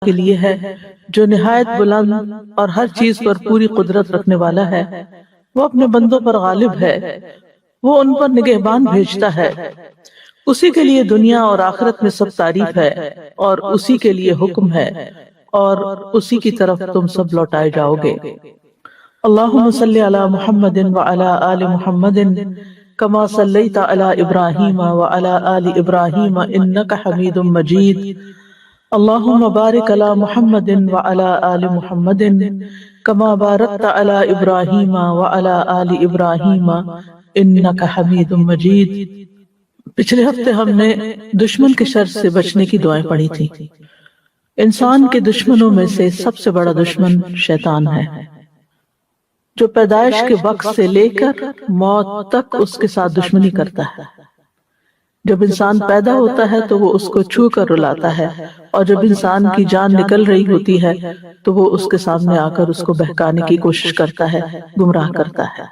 کے لیے ہے جو نہایت بلند اور ہر چیز پر پوری قدرت رکھنے والا ہے۔ وہ اپنے بندوں پر غالب ہے، وہ ان پر نگہبان بھیجتا ہے۔ اسی کے لیے دنیا اور آخرت میں سب تعریف ہے، اور اسی کے لیے حکم ہے، اور اسی کی طرف تم سب لوٹائے جاؤ گے۔ اللہم صلی علی محمد وعلی آل محمد کما صلیت علی ابراہیم وعلی آل ابراہیم انک حمید مجید۔ اللہم بارک علی محمد وعلی آل محمد کما بارکت علی ابراہیم وعلی آل ابراہیم انک حمید مجید۔ پچھلے ہفتے ہم نے دشمن کے شر سے بچنے کی دعائیں پڑھی تھی۔ انسان کے دشمنوں میں سے سب سے بڑا دشمن شیطان ہے، جو پیدائش کے وقت سے لے کر موت تک اس کے ساتھ دشمنی کرتا ہے۔ جب انسان پیدا ہوتا ہے تو وہ اس کو چھو کر رلاتا ہے، اور جب انسان کی جان نکل رہی ہوتی ہے تو وہ اس کے سامنے آ کر اس کو بہکانے کی کوشش کرتا ہے، گمراہ کرتا ہے۔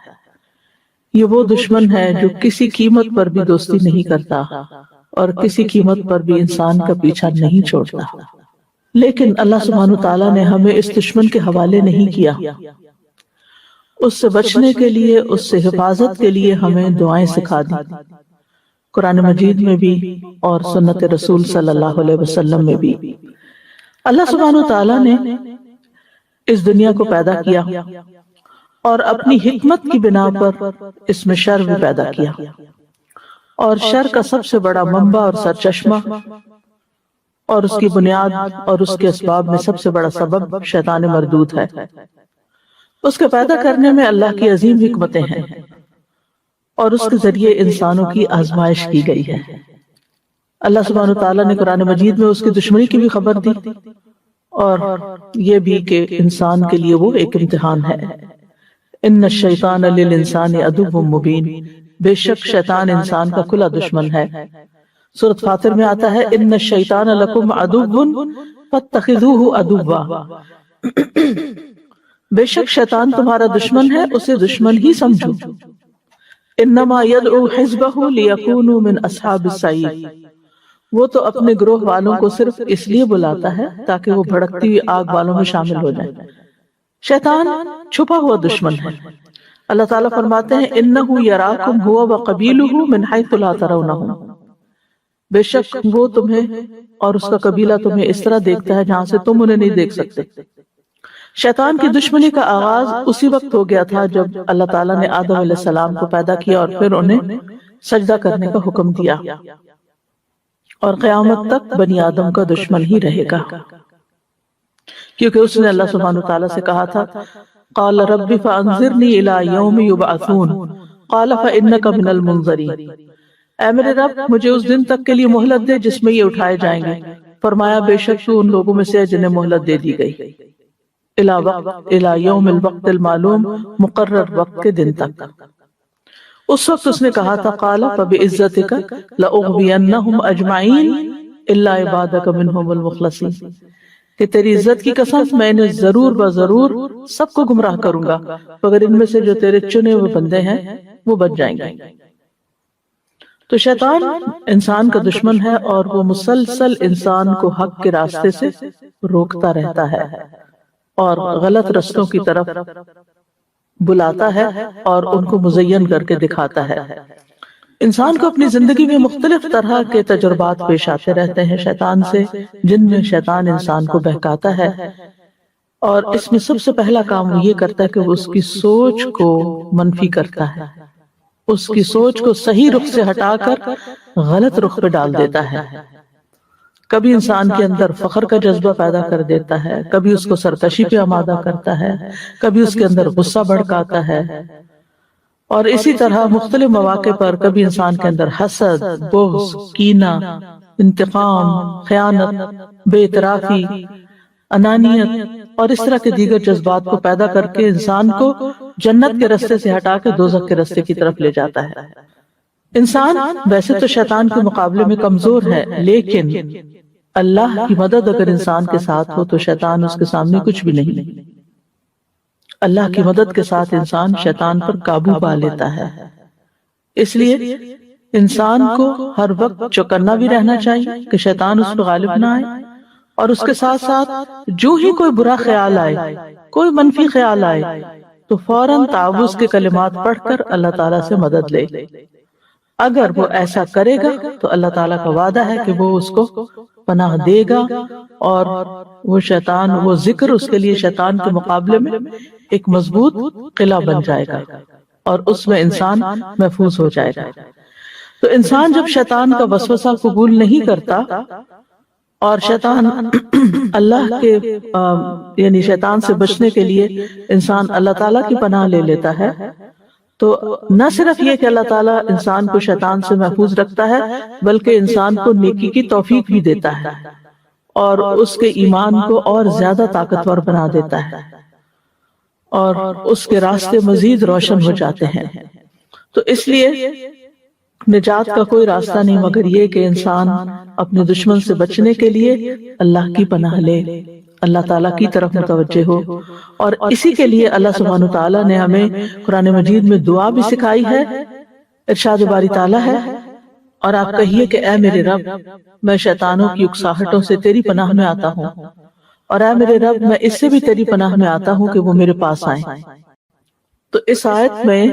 یہ وہ دشمن ہے جو کسی قیمت پر بھی دوستی نہیں کرتا اور کسی قیمت پر بھی انسان کا پیچھا نہیں چھوڑتا۔ لیکن اللہ سبحانہ تعالیٰ نے ہمیں اس دشمن کے حوالے نہیں کیا۔ اس سے بچنے کے لیے، اس سے حفاظت کے لیے ہمیں دعائیں سکھا دی، قرآن مجید میں بھی اور سنت رسول صلی اللہ علیہ وسلم میں بھی۔ اللہ سبحانہ تعالیٰ نے اس دنیا کو پیدا کیا اور اپنی حکمت کی بنا پر اس میں شر بھی پیدا کیا، اور شر کا سب سے بڑا منبع اور سرچشمہ اور اس کی بنیاد اور اس کے اسباب میں سب سے بڑا سبب شیطان مردود ہے۔ اس کے پیدا کرنے میں اللہ کی عظیم حکمتیں ہیں، اور اس کے ذریعے انسانوں کی آزمائش کی گئی ہے۔ اللہ سبحانہ تعالیٰ نے قرآن مجید میں اس کی دشمنی کی بھی خبر دی، اور یہ بھی کہ انسان کے لیے وہ ایک امتحان ہے۔ ان الشیطان للانسان عدو مبین، بے شک شیطان انسان کا کھلا دشمن ہے۔ سورۃ فاطر میں آتا ہے ان الشیطان لکم عدو فاتخذوہ عدوا، بے شک شیطان تمہارا دشمن ہے، اسے دشمن ہی سمجھو۔ انما یدعو حزبہ لیکونوا من اصحاب السعیر، وہ تو اپنے گروہ والوں کو صرف اس لیے بلاتا ہے تاکہ وہ بھڑکتی ہوئی آگ والوں میں شامل ہو جائیں۔ شیطان چھپا ہوا دشمن ہے۔ اللہ تعالیٰ فرماتے ہیں انہ یراکم ہوا وقبیلہ من حیث لا ترونہم، بے شک وہ تمہیں اور اس کا قبیلہ تمہیں اس طرح دیکھتا ہے جہاں سے تم انہیں نہیں دیکھ سکتے۔ شیطان کی دشمنی کا آغاز اسی وقت ہو گیا تھا جب اللہ تعالیٰ نے آدم علیہ السلام کو پیدا کیا اور پھر انہیں سجدہ کرنے کا حکم دیا، اور قیامت تک بنی آدم کا دشمن ہی رہے گا، کیونکہ اس نے اللہ سبحانہ تعالیٰ سے کہا تھا قال رب فانظرنی الی یوم یبعثون قال فانک من المنظرین، اے میرے رب مجھے اس دن تک کے لیے مہلت دے جس میں یہ اٹھائے جائیں گے۔ فرمایا بے شک تو ان لوگوں میں سے جنہیں مہلت دے دی گئی، الی یوم الوقت المعلوم، مقرر وقت کے دن تک۔ اس وقت اس نے کہا تھا قال فبعزتک لاغوینہم اجمعین الا عبادک منہم المخلصین، کہ تیری عزت کی قسم میں نے ضرور بضرور سب کو گمراہ کروں گا مگر ان میں سے جو تیرے چنے ہوئے بندے ہیں وہ بچ جائیں گے۔ تو شیطان انسان کا دشمن ہے، اور وہ مسلسل انسان کو حق کے راستے سے روکتا رہتا ہے اور غلط رستوں کی طرف بلاتا ہے اور ان کو مزین کر کے دکھاتا ہے۔ انسان کو اپنی زندگی میں مختلف طرح کے تجربات پیش آتے رہتے ہیں شیطان سے، جن میں شیطان انسان کو بہکاتا ہے، اور اس میں سب سے پہلا کام وہ یہ کرتا ہے کہ وہ اس کی سوچ کو منفی کرتا ہے، اس کی سوچ کو صحیح رخ سے ہٹا کر غلط رخ پہ ڈال دیتا ہے۔ کبھی انسان کے اندر فخر کا جذبہ پیدا کر دیتا ہے، کبھی اس کو سرکشی پہ آمادہ کرتا ہے، کبھی اس کے اندر غصہ بھڑکاتا ہے، اور اسی طرح مختلف مواقع پر کبھی انسان کے اندر حسد، بغض، کینہ، انتقام، خیانت، بے اعترافی، انانیت اور اس طرح کے دیگر جذبات کو پیدا کر کے انسان کو جنت کے رستے سے ہٹا کے دوزخ کے رستے کی طرف لے جاتا ہے۔ انسان ویسے تو شیطان کے مقابلے میں کمزور ہے، لیکن اللہ کی مدد اگر انسان کے ساتھ ہو تو شیطان اس کے سامنے کچھ بھی نہیں۔ اللہ کی مدد کے ساتھ انسان شیطان پر قابو پا لیتا ہے۔ اس لیے انسان کو ہر وقت چوکنا بھی رہنا چاہیے کہ شیطان اس پر غالب نہ آئے، اور اس کے ساتھ ساتھ جو ہی کوئی برا خیال آئے، کوئی منفی خیال آئے، تو فوراً تعوذ کے کلمات پڑھ کر اللہ تعالیٰ سے مدد لے۔ اگر وہ ایسا کرے گا تو اللہ تعالیٰ کا وعدہ ہے کہ وہ اس کو پناہ دے گا، اور وہ شیطان، وہ ذکر اس کے لیے شیطان کے مقابلے میں ایک مضبوط قلعہ بن جائے گا، اور اس میں انسان محفوظ ہو جائے گا۔ تو انسان جب شیطان کا وسوسہ قبول نہیں کرتا، اور شیطان اللہ کے یعنی شیطان سے بچنے کے لیے انسان اللہ تعالیٰ کی پناہ لے لیتا ہے، تو نہ صرف یہ کہ اللہ تعالیٰ انسان کو شیطان سے محفوظ رکھتا ہے، بلکہ انسان کو نیکی کی توفیق بھی دیتا ہے، اور اس کے ایمان کو اور زیادہ طاقتور بنا دیتا ہے، اور اس کے راستے مزید روشن ہو جاتے ہیں۔ تو اس لیے نجات کا کوئی راستہ نہیں مگر یہ کہ انسان اپنے دشمن سے بچنے کے لیے اللہ کی پناہ لے، اللہ تعالیٰ کی طرف متوجہ ہو۔ اور اسی کے لیے اللہ سبحانہ وتعالیٰ نے ہمیں قرآن مجید میں دعا بھی سکھائی ہے۔ ارشاد باری تعالیٰ ہے، اور آپ کہیے کہ اے میرے رب، میں شیطانوں کی اکساہٹوں سے تیری پناہ میں آتا ہوں، اور اے میرے رب، میں اس سے بھی تیری پناہ میں آتا ہوں کہ وہ میرے پاس آئیں۔ تو اس آیت میں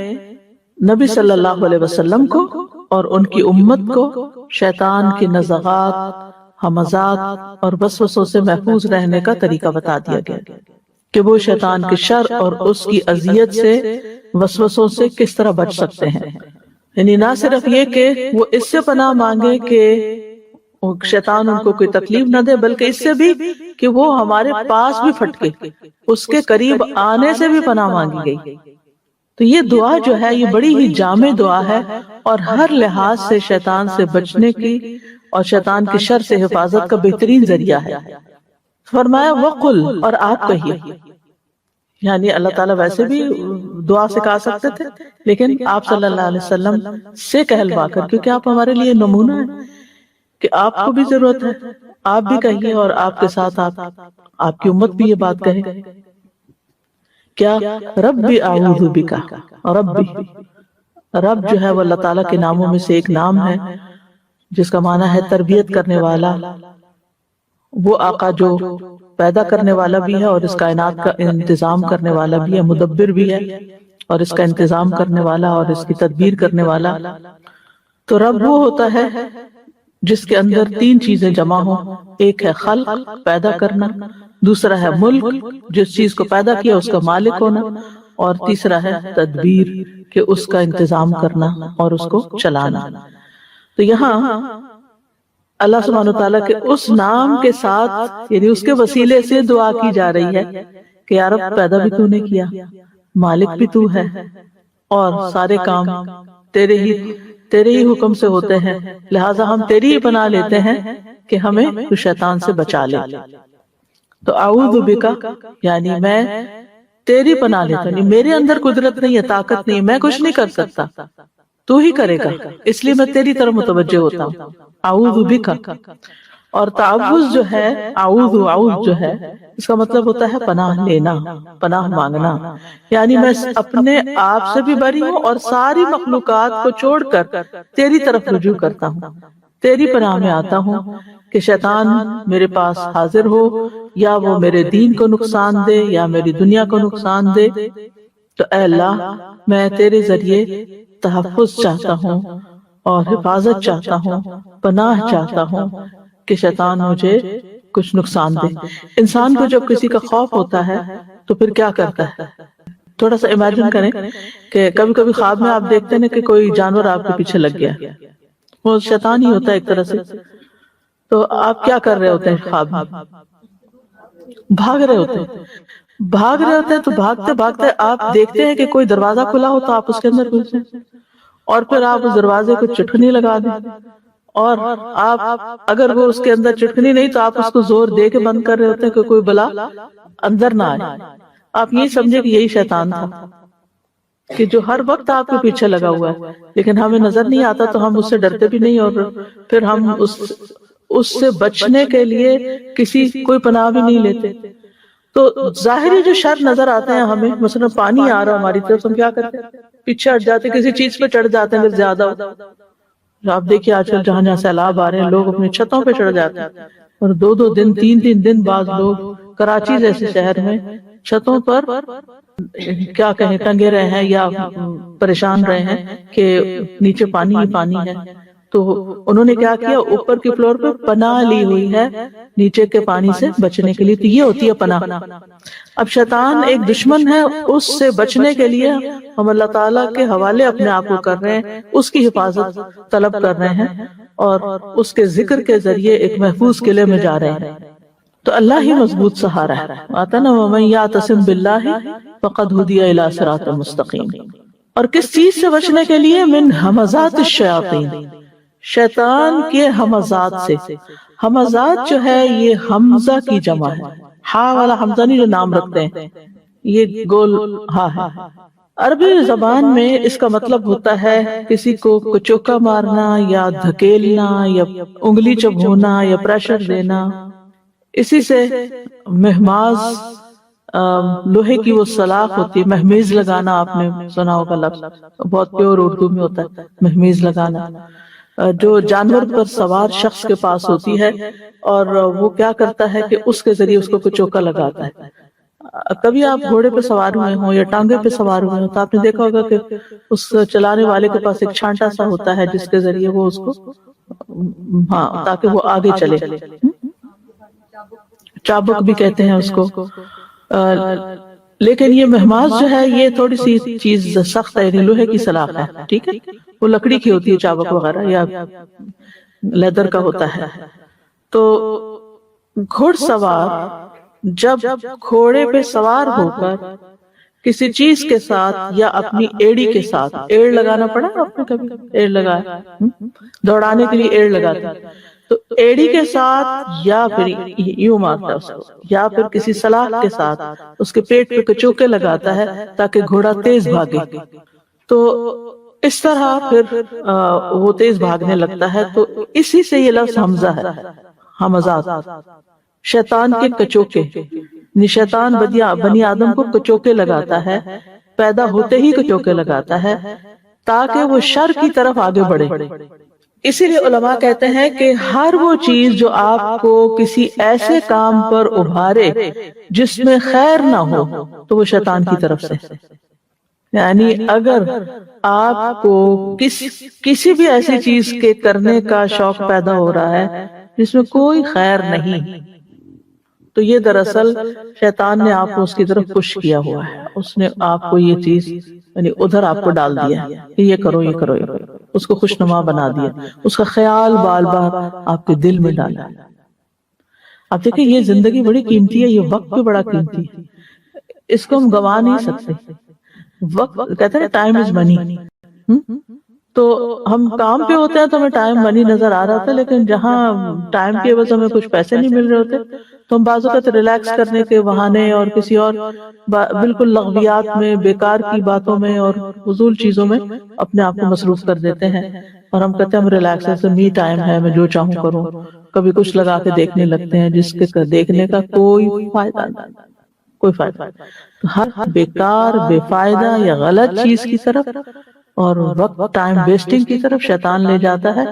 نبی صلی اللہ علیہ وسلم کو اور ان کی امت کو شیطان کی نزغات، ہمزات اور وسوسوں سے محفوظ رہنے کا طریقہ بتا دیا گیا کہ وہ شیطان کے شر اور اس کی اذیت سے، وسوسوں سے کس طرح بچ سکتے ہیں۔ یعنی نہ صرف یہ کہ وہ اس سے پناہ مانگے کہ شیطان ان کو کوئی تکلیف نہ دے، بلکہ اس سے بھی کہ وہ ہمارے پاس بھی پھٹکے، اس کے قریب آنے سے بھی پناہ مانگی گئی۔ تو یہ دعا جو ہے یہ بڑی ہی جامع دعا ہے، اور ہر لحاظ سے شیطان سے بچنے کی اور شیطان کے شر سے حفاظت کا بہترین ذریعہ ہے۔ فرمایا وَقُلْ، اور آپ کہیے، یعنی اللہ تعالیٰ ویسے بھی دعا سکھا سکتے تھے، لیکن آپ صلی اللہ علیہ وسلم سے کہلوا کر، کیونکہ آپ ہمارے لیے نمونہ ہیں کہ آپ کو بھی ضرورت ہے، آپ بھی کہیے، اور آپ کے ساتھ آپ کی امت بھی یہ بات کہے۔ کیا؟ ربی اعوذ بک، ربی، رب جو ہے وہ اللہ تعالیٰ کے ناموں میں سے ایک نام ہے جس کا معنی ہے تربیت کرنے والا۔ وہ آقا جو پیدا کرنے والا بھی ہے اور اس کائنات کا انتظام کرنے والا بھی ہے، مدبر بھی ہے، اور اس کا انتظام کرنے والا اور اس کی تدبیر کرنے والا۔ تو رب وہ ہوتا ہے جس کے اندر تین چیزیں جمع ہوں، ایک ہے خلق، پیدا کرنا، دوسرا ہے ملک، جس چیز کو پیدا کیا اس کا مالک ہونا، اور تیسرا ہے تدبیر، کہ اس کا انتظام کرنا اور اس کو چلانا۔ تو یہاں اللہ سبحانہ وتعالیٰ کے اس نام کے ساتھ، یعنی اس کے وسیلے سے دعا کی جا رہی ہے کہ یا رب، پیدا بھی تو نے کیا، مالک بھی تو ہے، اور سارے کام تیرے ہی حکم سے ہوتے ہیں، لہٰذا ہم تیری ہی پناہ لیتے ہیں کہ ہمیں تو شیطان سے بچا لے۔ تو اعوذ بک، یعنی میں تیری پناہ لیتا ہوں، میرے اندر قدرت نہیں ہے، طاقت نہیں ہے، میں کچھ نہیں کر سکتا، تو ہی کرے گا، اس لیے میں تیری طرف متوجہ ہوتا ہوں۔ اعوذ بک، اور تعوذ جو ہے، اعوذ جو ہے، اس کا مطلب ہوتا ہے پناہ لینا، پناہ مانگنا، یعنی میں اپنے آپ سے بھی بری ہوں اور ساری مخلوقات کو چھوڑ کر تیری طرف رجوع کرتا ہوں، تیری پناہ میں آتا ہوں کہ شیطان میرے پاس حاضر ہو، یا وہ میرے دین کو نقصان دے یا میری دنیا کو نقصان دے۔ تو اے اللہ، میں تیرے ذریعے تحفظ چاہتا ہوں اور حفاظت چاہتا ہوں، پناہ چاہتا ہوں کہ شیطان مجھے کچھ نقصان دے۔ انسان کو جب کسی کا خوف ہوتا ہے تو پھر کیا کرتا ہے؟ تھوڑا سا امیجن کریں کہ کبھی کبھی خواب میں آپ دیکھتے ہیں کہ کوئی جانور آپ کے پیچھے لگ گیا، وہ شیطان ہی ہوتا ہے ایک طرح سے، تو آپ کیا کر رہے ہوتے ہیں خواب میں؟ بھاگ رہے ہوتے ہیں، تو بھاگتے بھاگتے آپ دیکھتے ہیں کہ کوئی دروازہ کھلا ہو تو آپ اس کے اندر گھس جائیں، اور پھر آپ اس دروازے کو چٹکنی لگا دیں، اور آپ اگر وہ اس کے اندر چٹکنی نہیں تو آپ اس کو زور دے کے بند کر رہے ہوتے ہیں کہ کوئی بلا اندر نہ آئے۔ آپ یہ سمجھے کہ یہی شیطان تھا کہ جو ہر وقت آپ کے پیچھے لگا ہوا ہے، لیکن ہمیں نظر نہیں آتا تو ہم اس سے ڈرتے بھی نہیں، اور پھر ہم اس سے بچنے کے لیے کوئی پناہ بھی نہیں لیتے۔ تو ظاہری جو شر نظر آتے ہیں ہمیں، مثلا پانی آ رہا ہماری طرف، ہم کیا کرتے ہیں؟ پیچھے ہٹ جاتے، کسی چیز پہ چڑھ جاتے ہیں اگر زیادہ ہو۔ آپ دیکھیے آج کل جہاں جہاں سیلاب آ رہے ہیں، لوگ اپنی چھتوں پہ چڑھ جاتے ہیں، اور 2-2 دن 3-3 دن بعض لوگ کراچی جیسے شہر میں چھتوں پر کیا کہیں ٹنگے رہے ہیں یا پریشان رہے ہیں کہ نیچے پانی ہی پانی ہے. تو انہوں نے کیا کیا، اوپر کے فلور پہ پناہ لی ہوئی ہے نیچے کے پانی سے بچنے کے لیے. تو یہ ہوتی ہے پناہ. اب شیطان ایک دشمن ہے، اس سے بچنے کے لیے ہم اللہ تعالیٰ کے حوالے اپنے آپ کو کر رہے ہیں، اس کی حفاظت طلب کر رہے ہیں اور اس کے ذکر کے ذریعے ایک محفوظ قلعے میں جا رہے ہیں. تو اللہ ہی مضبوط سہارا ہے. آتا نا وَمَن يَعْتَصِم بِاللَّهِ فَقَدْ هُدِيَ إِلَىٰ صِرَاطٍ مُسْتَقِيمٍ. اور کس چیز سے بچنے کے لیے؟ من ہمزات الشیاطین، شیطان کے ہمزات سے. ہمزات جو ہے یہ حمزہ کی جمع ہے. ہا والا حمزہ نہیں جو نام رکھتے ہیں، یہ گول ہا ہے. عربی زبان میں اس کا مطلب ہوتا ہے کسی کو کچوکا مارنا یا دھکیلنا یا انگلی چبھونا یا پریشر دینا. اسی سے مہماز، لوہے کی وہ سلاخ ہوتی ہے، مہمیز لگانا، آپ نے سنا ہوگا لفظ، بہت پیور اردو میں ہوتا ہے مہمیز لگانا، جو جانور پر سوار شخص کے پاس ہوتی ہے اور وہ کیا کرتا ہے کہ اس کے ذریعے اس کو کچوکا لگاتا ہے. کبھی آپ گھوڑے پہ سوار ہوئے ہوں یا ٹانگے پہ سوار ہوئے ہوں تو آپ نے دیکھا ہوگا کہ اس چلانے والے کے پاس ایک چھانٹا سا ہوتا ہے جس کے ذریعے وہ اس کو، ہاں، تاکہ وہ آگے چلے. چابک بھی کہتے ہیں اس کو. لیکن یہ مہماز جو ہے یہ تھوڑی سی چیز سخت ہے، یعنی لوہے کی سلاخ ہے، ٹھیک ہے، وہ لکڑی کی ہوتی ہے چابک وغیرہ یا لیدر کا ہوتا ہے. تو گھوڑ سوار جب گھوڑے پہ سوار ہو کر کسی چیز کے ساتھ یا اپنی ایڑی کے ساتھ، ایڑ لگانا پڑا آپ نے کبھی؟ ایڑ لگایا، دوڑانے کے لیے ایڑ لگاتا، تو ایڑی کے ساتھ یا پھر یوں مارتا اس کو، یا پھر کسی سلاخ کے ساتھ اس کے پیٹ پہ کچوکے لگاتا ہے تاکہ گھوڑا تیز بھاگے. تو اس طرح پھر وہ تیز بھاگنے لگتا ہے. تو اسی سے یہ لفظ حمزہ ہے، حمزات، شیطان کے کچوکے. شیطان بنی آدم کو کچوکے لگاتا ہے، پیدا ہوتے ہی کچوکے لگاتا ہے تاکہ وہ شر کی طرف آگے بڑھے. اسی لیے علماء کہتے ہیں کہ ہر وہ چیز جو آپ کو کسی ایسے کام پر ابھارے جس میں خیر نہ ہو تو وہ شیطان کی طرف سے. یعنی اگر آپ کو کسی بھی ایسی چیز کے کرنے کا شوق پیدا ہو رہا ہے جس میں کوئی خیر نہیں، تو یہ دراصل شیطان نے آپ کو اس کی طرف پش کیا ہوا ہے. اس نے آپ کو یہ چیز یعنی ادھر آپ کو ڈال دیا کہ یہ کرو یہ کرو یہ کرو، اس کو خوشنما بنا دیا، اس کا خیال بار بار آپ کے دل میں ڈالا. آپ دیکھیں یہ زندگی بڑی قیمتی ہے، یہ وقت بھی بڑا قیمتی ہے، اس کو ہم گنوا نہیں سکتے. وقت کہتے ہیں ٹائم از منی. تو ہم کام پہ ہوتے ہیں تو ہمیں ٹائم منی نظر آ رہا ہوتا ہے، لیکن جہاں ٹائم کی وجہ سے ہمیں کچھ پیسے نہیں مل رہے ہوتے تو ہم بعض اوقات ریلیکس کرنے کے بہانے اور کسی اور بالکل لغویات میں، بیکار کی باتوں میں اور فضول چیزوں میں اپنے آپ کو مصروف کر دیتے ہیں. اور ہم کہتے ہیں ہم ریلیکس ہے، می ٹائم ہے، میں جو چاہوں کروں. کبھی کچھ لگا کے دیکھنے لگتے ہیں جس کے دیکھنے کا کوئی فائدہ نہیں، کوئی فائدہ. ہر بیکار، بے فائدہ یا غلط چیز کی طرف اور وقت ٹائم ویسٹنگ کی طرف شیطان لے جاتا ہے.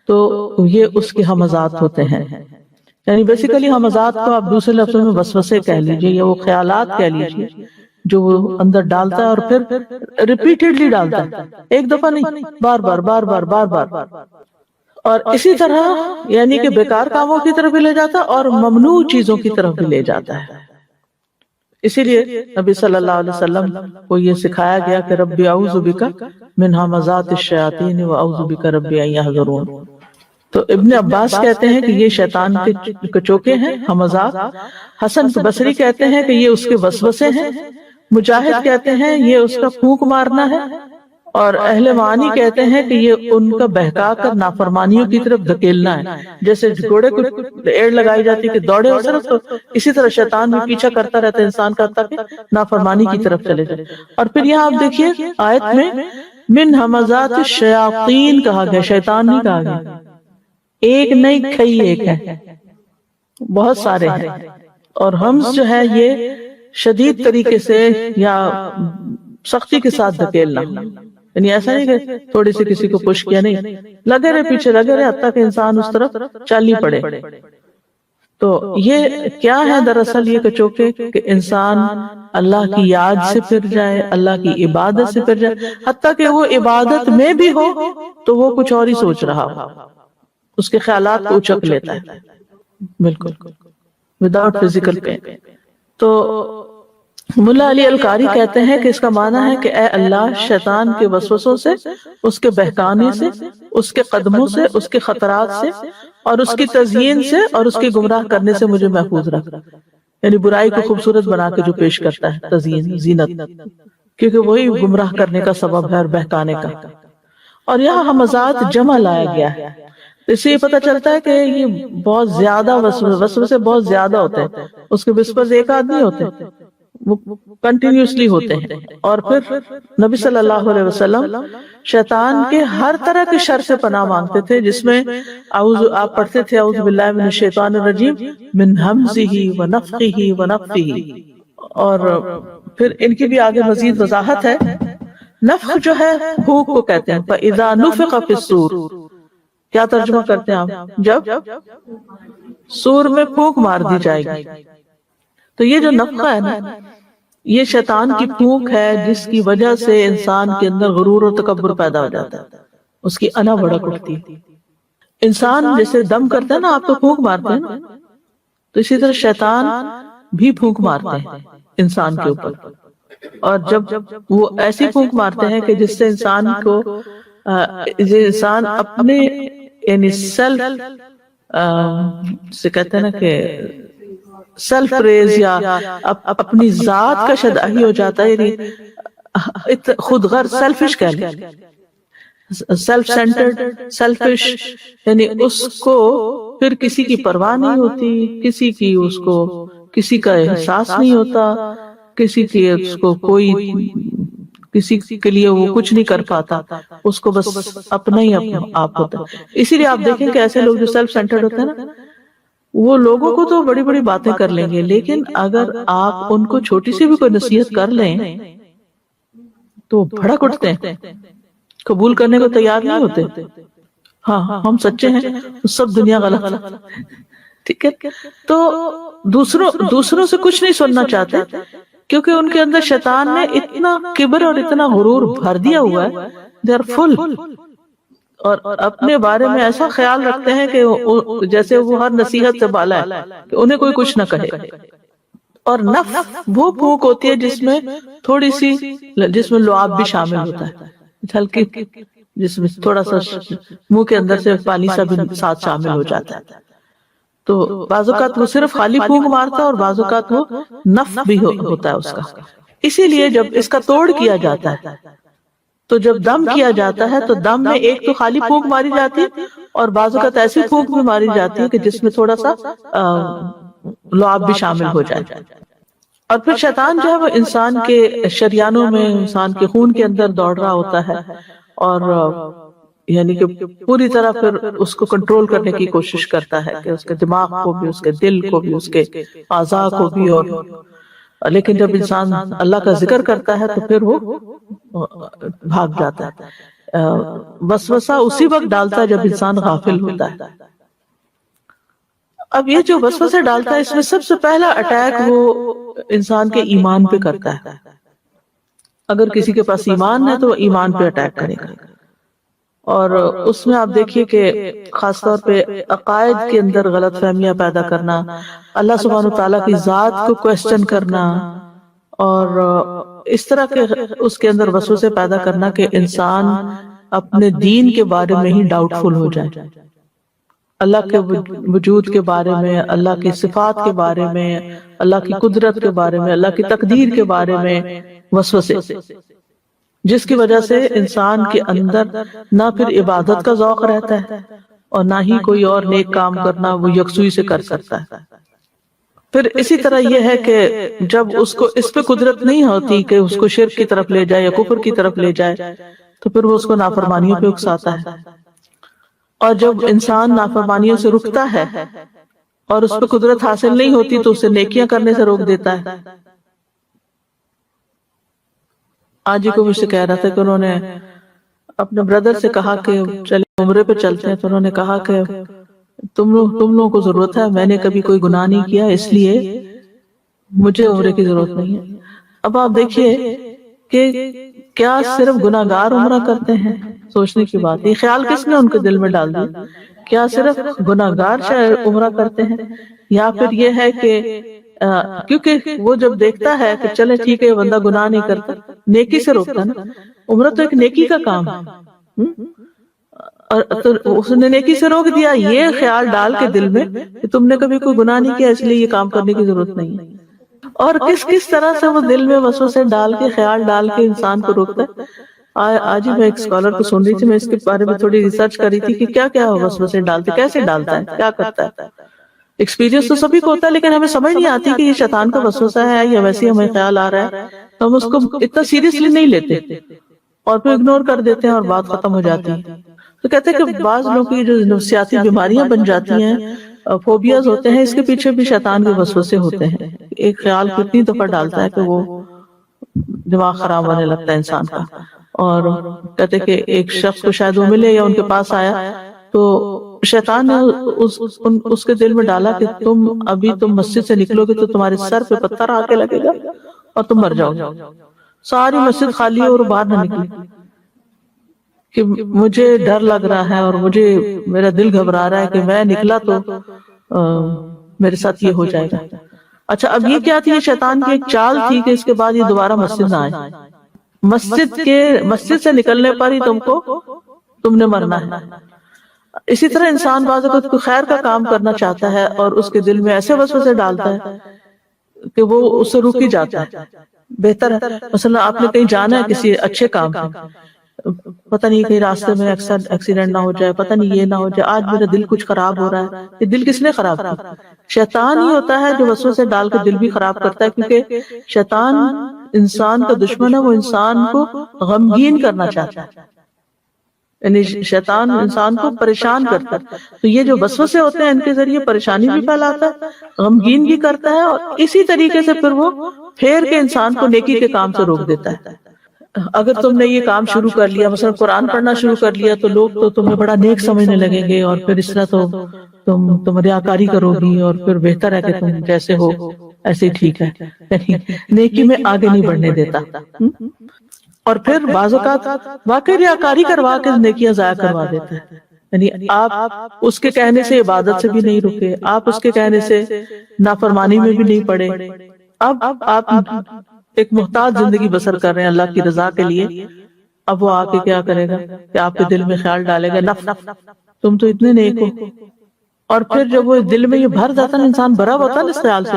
تو یہ اس کے ہمزات ہوتے ہیں. یعنی بیسیکلی ہمزات کو آپ دوسرے لفظوں میں وسوسے کہہ لیجئے یا وہ خیالات کہہ لیجئے جو وہ اندر ڈالتا ہے اور پھر ریپیٹڈلی ڈالتا ہے، ایک دفعہ نہیں، بار بار بار بار بار بار. اور اسی طرح یعنی کہ بیکار کاموں کی طرف بھی لے جاتا ہے اور ممنوع چیزوں کی طرف بھی لے جاتا ہے. اسی لیے نبی صلی اللہ علیہ وسلم کو یہ سکھایا گیا کہ رب اعوذ بک من ہمزات الشیاطین واعوذ بک رب ان یحضرون. تو ابن عباس کہتے ہیں کہ یہ شیطان کے کچوکے ہیں، ہمزات. حسن بصری کہتے ہیں کہ یہ اس کے وسوسے ہیں. مجاہد کہتے ہیں یہ اس کا پھونک مارنا ہے. اور اہل معانی کہتے ہیں کہ یہ ان کا بہکا کر نافرمانیوں کی طرف دھکیلنا ہے. جیسے گھوڑے کو ایڑ لگائی جاتی کہ دوڑے اور صرف، تو اسی طرح شیطان بھی پیچھا کرتا رہتا ہے انسان کا تاکہ نافرمانی کی طرف چلے جائے. اور پھر یہاں آپ دیکھیے آیت میں من ہمزات الشیاطین کہا گیا، شیطان نہیں کہا گیا. ایک نہیں کئی ایک ہے، بہت سارے ہیں. اور حمز جو ہے یہ شدید طریقے سے یا سختی کے ساتھ دھکیلنا، یعنی ایسا نہیں کہ تھوڑی سی کسی کو پش کیا، نہیں، لگے رہے پیچھے، لگے رہے حتیٰ کہ انسان اس طرف چل ہی پڑے. تو یہ کیا ہے دراصل یہ کچوکے کہ انسان اللہ کی یاد سے پھر جائے، اللہ کی عبادت سے پھر جائے، حتیٰ کہ وہ عبادت میں بھی ہو تو وہ کچھ اور ہی سوچ رہا ہو، اس کے خیالات کو اچک لیتا ہے بالکل وداؤٹ فزیکل پین۔ تو ملا علی القاری کہتے ہیں کہ اس کا معنی ہے کہ اے اللہ، شیطان کے وسوسوں سے، اس کے بہکانے سے، اس کے قدموں سے، اس کے خطرات سے اور اس کی تزیین سے اور اس کے گمراہ کرنے سے مجھے محفوظ رکھ، یعنی برائی کو خوبصورت بنا کے جو پیش کرتا ہے، تزیین، زینت، کیونکہ وہی گمراہ کرنے کا سبب ہے اور بہکانے کا۔ اور یہاں حمزات جمع لایا گیا ہے، اس سے یہ پتہ چلتا ہے کہ یہ بہت زیادہ وسوسے بہت زیادہ ہوتے ہیں، اس کے وسپرز ایک آدمی ہوتے ہیں، وہ کنٹینیوسلی ہوتے ہیں۔ اور پھر نبی صلی اللہ علیہ وسلم شیطان کے ہر طرح کے شر سے پناہ مانگتے تھے، جس میں آپ پڑھتے تھے اعوذ باللہ من الشیطان الرجیم من ہمزہ ونفخہ ونفثہ، اور پھر ان کی بھی آگے مزید وضاحت ہے۔ نفخ جو ہے پھونک کو کہتے ہیں، فَإِذَا نُفِخَ فِي الصُّورِ، کیا ترجمہ کرتے ہیں آپ؟ جب سور میں پھونک مار دی جائے گی۔ تو یہ جو نفخہ ہے نا، یہ شیطان کی پھونک ہے جس کی وجہ سے انسان کے اندر غرور و تکبر پیدا ہو جاتا ہے، اس کی انا بھڑک اٹھتی ہے۔ انسان جیسے دم کرتا ہے نا، آپ تو پھونک مارتے ہیں نا، تو اسی طرح شیطان بھی پھونک مارتے ہیں انسان کے اوپر، اور جب وہ ایسی پھونک مارتے ہیں کہ جس سے انسان کو انسان اپنے یعنی سیلف سے کہتے ہیں نا کہ سیلف پریز یا اپنی ذات کا شدائی ہو جاتا ہے، یعنی خود غرض، سیلفش کہہ لیں، سیلف سینٹرڈ، سیلفش، یعنی اس کو پھر کسی کی پرواہ نہیں ہوتی، کسی کی اس کو کسی کا احساس نہیں ہوتا، کسی کی اس کو کوئی کسی کے لیے وہ کچھ نہیں کر پاتا، اس کو بس اپنا ہی آپ ہوتا ہے۔ اسی لیے آپ دیکھیں کہ ایسے لوگ جو سیلف سینٹرڈ ہوتے ہیں نا، وہ لوگوں کو تو بڑی بڑی باتیں کر لیں گے، لیکن اگر آپ ان کو چھوٹی سی بھی کوئی نصیحت کر لیں تو بھڑک اٹھتے ہیں، قبول کرنے کو تیار نہیں ہوتے۔ ہاں ہم سچے ہیں، سب دنیا غلط ہے، ٹھیک ہے۔ تو دوسروں سے کچھ نہیں سننا چاہتے، کیونکہ ان کے اندر شیطان نے اتنا کبر اور اتنا غرور بھر دیا ہوا ہے، دے آر فل، اور اپنے بارے میں ایسا خیال رکھتے ہیں کہ جیسے وہ ہر نصیحت سے بالا ہے کہ انہیں کوئی کچھ نہ کہے۔ اور نفخ وہ پھونک ہوتی ہے جس میں تھوڑی سی، جس میں لعاب بھی شامل ہوتا ہے، ہلکی، جس میں تھوڑا سا منہ کے اندر سے پانی سا بھی ساتھ شامل ہو جاتا ہے۔ تو بعض اوقات وہ صرف خالی پھونک مارتا ہے اور بعض اوقات وہ نفخ بھی ہوتا ہے اس کا۔ اسی لیے جب اس کا توڑ کیا جاتا ہے، تو جب دم کیا جاتا ہے تو دم میں ایک تو خالی پھونک ماری جاتی ہے، اور بعض اوقات ایسی پھونک بھی ماری جاتی ہے کہ جس میں تھوڑا سا لعاب بھی شامل ہو جائے۔ اور پھر شیطان جو ہے وہ انسان کے شریانوں میں، انسان کے خون کے اندر دوڑ رہا ہوتا ہے، اور یعنی کہ پوری طرح پھر اس کو کنٹرول کرنے کی کوشش کرتا ہے، کہ اس کے دماغ کو بھی، اس کے دل کو بھی، اس کے اعضاء کو بھی۔ اور لیکن جب انسان اللہ کا ذکر کرتا ہے تو پھر وہ بھاگ جاتا ہے۔ وسوسہ اسی وقت ڈالتا ہے جب انسان غافل ہوتا ہے۔ اب یہ جو وسوسے ڈالتا ہے، اس میں سب سے پہلا اٹیک وہ انسان کے ایمان پہ کرتا ہے۔ اگر کسی کے پاس ایمان ہے تو وہ ایمان پہ اٹیک کرے گا، اور اس میں آپ دیکھیے کہ خاص طور پہ عقائد کے اندر غلط فہمیاں پیدا کرنا، اللہ سبحانہ وتعالیٰ کی ذات کو کوسچن کرنا، اور اس طرح کے اس کے اندر وسوسے پیدا کرنا کہ انسان اپنے دین کے بارے میں ہی ڈاؤٹ فل ہو جائے، اللہ کے وجود کے بارے میں، اللہ کی صفات کے بارے میں، اللہ کی قدرت کے بارے میں، اللہ کی تقدیر کے بارے میں وسوسے، جس کی وجہ سے انسان کے اندر نہ پھر عبادت کا ذوق رہتا ہے اور نہ ہی کوئی اور نیک کام کرنا وہ یکسوئی سے کر سکتا ہے۔ پھر اسی طرح یہ ہے کہ جب اس کو اس پہ قدرت نہیں ہوتی کہ اس کو شرک کی طرف لے جائے یا کفر کی طرف لے جائے، تو پھر وہ اس کو نافرمانیوں پہ اکساتا ہے، اور جب انسان نافرمانیوں سے رکتا ہے اور اس پہ قدرت حاصل نہیں ہوتی تو اسے نیکیاں کرنے سے روک دیتا ہے۔ آج ہی کو مجھ سے کہہ رہا تھا کہ انہوں نے اپنے بردر سے کہا کہ چلے عمرے پہ چلتے ہیں، تو انہوں نے کہا کہ تم لوگوں کو ضرورت ہے، میں نے کبھی کوئی گناہ نہیں کیا اس لیے مجھے عمرے کی ضرورت نہیں ہے۔ اب آپ دیکھیے کہ کیا صرف گناہ گار عمرہ کرتے ہیں؟ سوچنے کی بات، یہ خیال کس نے ان کے دل میں ڈال دیا؟ کیا صرف گناہ گار عمرہ کرتے ہیں، یا پھر یہ ہے کہ کیونکہ وہ جب دیکھتا ہے کہ چلے ٹھیک ہے یہ بندہ گناہ نہیں کرتا، نیکی سے روکتا نا، عمرہ تو ایک نیکی کا کام ہے، اور تو اس نے نیکی سے روک دیا یہ خیال ڈال کے دل میں کہ تم نے کبھی کوئی گناہ نہیں کیا اس لیے یہ کام کرنے کی ضرورت نہیں ہے۔ اور کس طرح سے وہ دل میں وسوسے ڈال کے، خیال ڈال کے انسان کو روکتا ہے۔ آج ہی میں ایک اسکالر کو سن رہی تھی، میں اس کے بارے میں تھوڑی ریسرچ کر رہی تھی کہ کیا کیا وسوسے ڈالتے، کیسے ڈالتا ہے، کیا کرتا ہے۔ ایکسپیرینس تو سبھی کو ہوتا ہے، لیکن ہمیں سمجھ نہیں آتی کہ یہ شیطان کا وسوسہ ہے یا ویسے ہی ہمیں خیال آ رہا ہے، تو ہم اس کو اتنا سیریسلی نہیں لیتے اور پھر اگنور کر دیتے ہیں اور بات ختم ہو جاتی ہے۔ تو کہتے ہیں کہ بعض لوگوں کی جو نفسیاتی بیماریاں بن جاتی ہیں، فوبیاز ہوتے ہیں، اس کے پیچھے بھی شیطان کے وسوسے ہوتے ہیں۔ ایک خیال کتنی دفعہ ڈالتا ہے کہ وہ دماغ خراب ہونے لگتا ہے انسان کا۔ اور کہتے ہیں کہ ایک شخص کو شاید وہ ملے یا ان کے پاس آیا تو شیطان نے اس کے دل میں ڈالا کہ تم مسجد سے نکلو گے تو تمہارے سر پہ پتھر آ کے لگے گا اور تم مر جاؤ گے۔ ساری مسجد خالی اور باہر نہ نکلی کہ مجھے ڈر لگ رہا ہے اور میرا دل گھبرا رہا ہے کہ میں نکلا تو میرے ساتھ یہ ہو جائے گا۔ اچھا اب یہ کیا تھی؟ یہ شیطان کی ایک چال تھی کہ اس کے بعد یہ دوبارہ مسجد نہ آئے۔ مسجد سے نکلنے پر ہی تم نے مرنا ہے۔ اسی طرح انسان بعض اوقات کوئی خیر کا کام کرنا چاہتا ہے اور اس کے دل میں ایسے وسوسے ڈالتا ہے کہ وہ اس سے رک ہی جاتا ہے۔ بہتر ہے مثلا آپ نے کہیں جانا ہے کسی اچھے کام پہ، پتہ نہیں کہیں راستے میں ایکسیڈنٹ نہ ہو جائے، پتہ نہیں یہ نہ ہو جائے، آج میرا دل کچھ خراب ہو رہا ہے۔ یہ دل کس نے خراب کیا؟ شیطان ہی ہوتا ہے جو وسوسے ڈال کے دل بھی خراب کرتا ہے، کیونکہ شیطان انسان کا دشمن ہے، وہ انسان کو غمگین کرنا چاہتا ہے، یعنی شیطان انسان کو پریشان کرتا ہے۔ تو یہ جو وسوسے ہوتے ہیں ان کے ذریعے پریشانی بھی پھیلاتا ہے، غمگین بھی کرتا ہے، اور اسی طریقے سے پھر وہ پھیر کے انسان کو نیکی کے کام سے روک دیتا ہے۔ اگر تم نے یہ کام شروع کر لیا، مثلا قرآن پڑھنا شروع کر لیا، تو لوگ تو تمہیں بڑا نیک سمجھنے لگیں گے، اور پھر اس طرح تو تم ریاکاری کرو گی، اور پھر بہتر ہے کہ تم جیسے ہو ایسے ہی ٹھیک ہے، نیکی میں آگے نہیں بڑھنے دیتا۔ اور پھر بعض اوقات واقعی ریاکاری کروا کے نیکیاں ضائع کروا دیتا ہے، یعنی آپ اس کے کہنے سے عبادت سے بھی نہیں رکے، آپ اس کے کہنے سے نافرمانی میں بھی نہیں پڑے، اب آپ ایک محتاج زندگی بسر کر رہے ہیں اللہ کی رضا کے لیے۔ اب وہ آ کے کیا کرے گا کہ آپ کے دل میں خیال ڈالے گا نف تم تو اتنے نیک ہو، اور پھر جب وہ دل میں یہ بھر جاتا ہے، انسان بھرا ہوتا ہے اس خیال سے،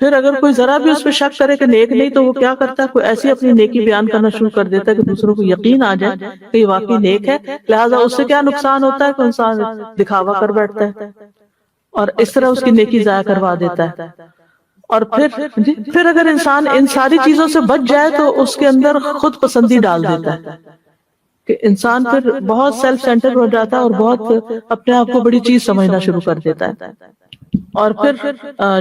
پھر اگر کوئی ذرا بھی اس پہ شک کرے کہ نیک نہیں، تو وہ کیا کرتا ہے، کوئی ایسی اپنی نیکی بیان کرنا شروع کر دیتا ہے کہ دوسروں کو یقین آ جائے کہ یہ واقعی نیک ہے۔ لہٰذا اس سے کیا نقصان ہوتا ہے کہ انسان دکھاوا کر بیٹھتا ہے اور اس طرح اس کی نیکی ضائع کروا دیتا ہے۔ اور پھر اگر انسان ان ساری چیزوں سے بچ جائے تو اس کے اندر خود پسندی ڈال دیتا ہے کہ انسان پھر بہت سیلف سینٹر ہو جاتا ہے اور بہت اپنے آپ کو بڑی چیز سمجھنا شروع کر دیتا ہے۔ اور پھر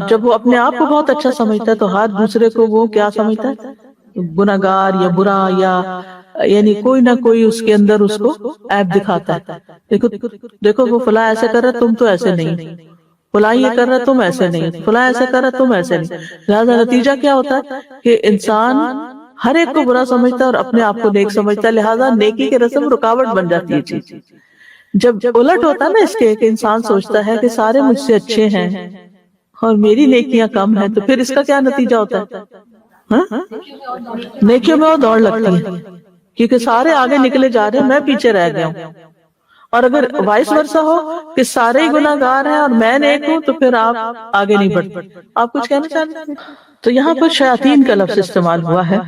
جب وہ اپنے آپ کو بہت اچھا سمجھتا ہے تو ہر دوسرے کو وہ کیا سمجھتا ہے، گناہگار یا برا، یا یعنی کوئی نہ کوئی اس کے اندر اس کو عیب دکھاتا ہے۔ دیکھو وہ فلاں ایسے کر رہا تم تو ایسے نہیں، فلاں یہ کر رہا تم ایسے نہیں، فلاں ایسے کر رہا تم ایسے نہیں۔ لہذا نتیجہ کیا ہوتا ہے کہ انسان ہر ایک کو برا سمجھتا ہے اور اپنے آپ کو نیک سمجھتا ہے، لہذا نیکی کے رسم رکاوٹ بن جاتی ہے چیز۔ جب الٹ ہوتا ہے نا اس کے کہ انسان سوچتا ہے کہ سارے مجھ سے اچھے ہیں اور میری نیکیاں کم ہیں، تو پھر اس کا کیا نتیجہ ہوتا ہے؟ نیکیوں میں وہ دوڑ لگتی ہے کیونکہ سارے آگے نکلے جا رہے ہیں، میں پیچھے رہ گیا ہوں۔ اور اگر وائس ورسا ہو کہ سارے ہی گناہ گار ہیں اور میں نیک ہوں، تو پھر آپ آگے نہیں بڑھتے۔ آپ کچھ کہنا چاہتے ہیں؟ تو یہاں پر شیاطین کا لفظ استعمال ہوا ہے،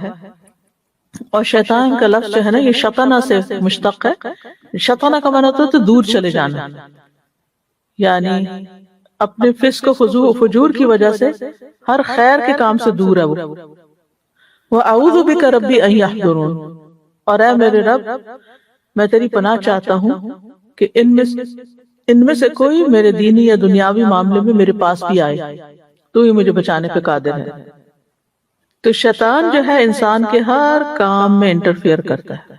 اور شیطان کا لفظ جو ہے نا یہ شطنہ سے مشتق ہے۔ شطنہ کا معنی ہوتا ہے تو دور چلے جانا، یعنی اپنے فسق و فجور کی وجہ سے ہر خیر کے کام سے دور ہے وہ۔ وَأَعُوذُ بِكَ رَبِّ أَن يَحْضُرُونِ، اور اے میرے رب میں تیری پناہ چاہتا ہوں کہ ان میں سے کوئی میرے دینی یا دنیاوی معاملے میں میرے پاس بھی آئے، تو ہی مجھے بچانے پہ قادر ہے۔ تو شیطان جو ہے انسان کے ہر کام میں انٹرفیئر کرتا ہے،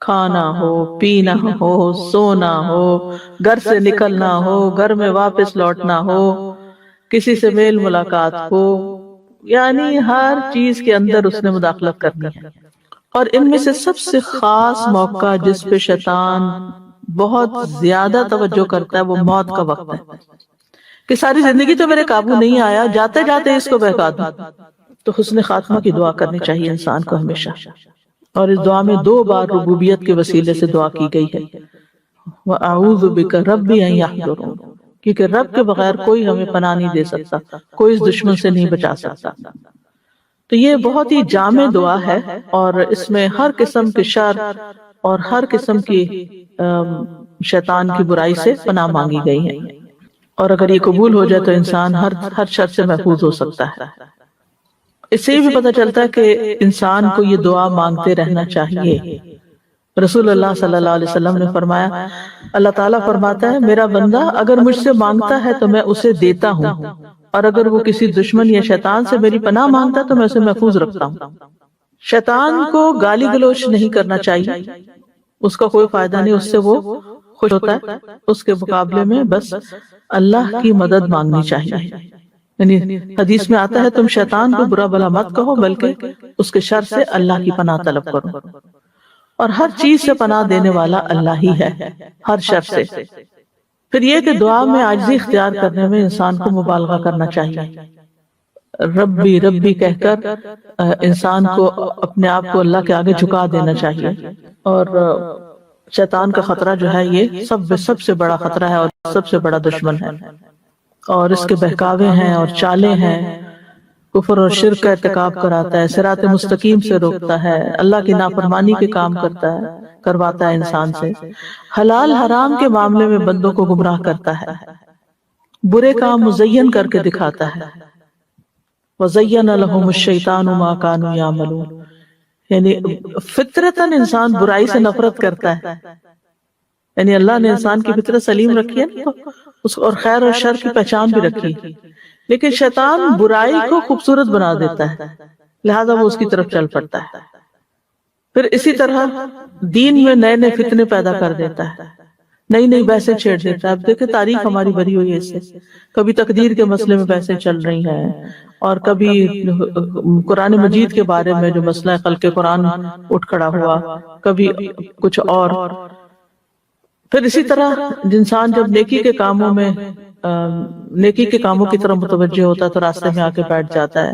کھانا ہو، پینا ہو، سونا ہو، گھر سے نکلنا ہو، گھر میں واپس لوٹنا ہو، کسی سے میل ملاقات ہو، یعنی ہر چیز کے اندر اس نے مداخلت کرنی ہے۔ اور ان میں سے سب سے خاص موقع جس پہ شیطان بہت زیادہ توجہ کرتا ہے وہ موت کا وقت ہے، کہ ساری زندگی تو میرے قابو نہیں آیا، جاتے جاتے اس کو بہکا دوں۔ تو حسن خاتمہ کی دعا کرنی چاہیے انسان کو ہمیشہ، اور اس دعا میں 2 بار ربوبیت کے وسیلے سے دعا کی گئی ہے، وَأَعُوذُ بِكَ رَبِّ أَن يَحْضُرُونِ، کیونکہ رب کے بغیر کوئی ہمیں پناہ نہیں دے سکتا، کوئی اس دشمن سے نہیں بچا سکتا۔ تو یہ بہت ہی جامع دعا ہے، اور اس میں ہر قسم کے شر اور ہر قسم کی شیطان کی برائی سے پناہ مانگی گئی ہے، اور اگر یہ قبول ہو جائے تو انسان ہر شر سے محفوظ ہو سکتا ہے۔ اس سے بھی پتہ چلتا ہے کہ انسان کو یہ دعا مانگتے رہنا چاہیے۔ رسول اللہ صلی اللہ علیہ وسلم نے فرمایا، اللہ تعالیٰ فرماتا ہے میرا بندہ اگر مجھ سے مانگتا ہے تو میں اسے دیتا ہوں، اور اگر وہ کسی دشمن یا شیطان سے میری پناہ مانگتا تو میں اسے محفوظ رکھتا ہوں۔ شیطان کو گالی گلوچ نہیں کرنا چاہیے، اس کا کوئی فائدہ نہیں، اس سے وہ خوش ہوتا ہے۔ اس کے مقابلے میں بس اللہ کی مدد مانگنی چاہیے، یعنی حدیث میں آتا ہے تم شیطان کو برا بھلا مت کہو بلکہ اس کے شر سے اللہ کی پناہ طلب کرو، اور ہر چیز سے پناہ دینے والا اللہ ہی ہے، ہر شر سے۔ پھر یہ کہ دعا میں عاجزی اختیار کرنے میں انسان کو مبالغہ کرنا چاہیے، ربی ربی کہہ کر انسان کو اپنے آپ کو اللہ کے آگے جھکا دینا چاہیے۔ اور شیطان کا خطرہ جو ہے یہ سب سے بڑا خطرہ ہے اور سب سے بڑا دشمن ہے، اور اس کے بہکاوے ہیں اور چالیں ہیں، کفر اور شرک کا ارتکاب کراتا ہے، صراط مستقیم سے روکتا ہے، اللہ کی نافرمانی کے کام کرواتا ہے انسان سے، حلال حرام کے معاملے میں بندوں کو گمراہ کرتا ہے، برے کام مزین کر کے دکھاتا ہے، وَزَيَّنَ لَهُمُ الشَّيْطَانُ مَا كَانُوا يَعْمَلُونَ، یعنی فطرتاً انسان برائی سے نفرت کرتا ہے، یعنی اللہ نے انسان کی فطرت سلیم رکھی ہے نا، تو اور خیر اور شر کی پہچان بھی رکھی، لیکن شیطان برائی کو خوبصورت بنا دیتا ہے، لہذا وہ اس کی طرف چل پڑتا ہے۔ پھر اسی طرح دین میں نئے نئے فتنے پیدا کر دیتا ہے، نئی نئی بحثیں چھیڑ دیتا ہے۔ اب دیکھیں تاریخ ہماری بھری ہوئی ہے اس سے، کبھی تقدیر کے مسئلے میں بحثیں چل رہی ہیں، اور کبھی قرآن مجید کے بارے میں جو مسئلہ خلق قرآن اٹھ کھڑا ہوا، کبھی کچھ اور۔ پھر اسی طرح انسان جب نیکی کے کاموں میں نیکی کے کاموں کی طرف متوجہ ہوتا ہے تو راستے میں آ کے بیٹھ جاتا ہے،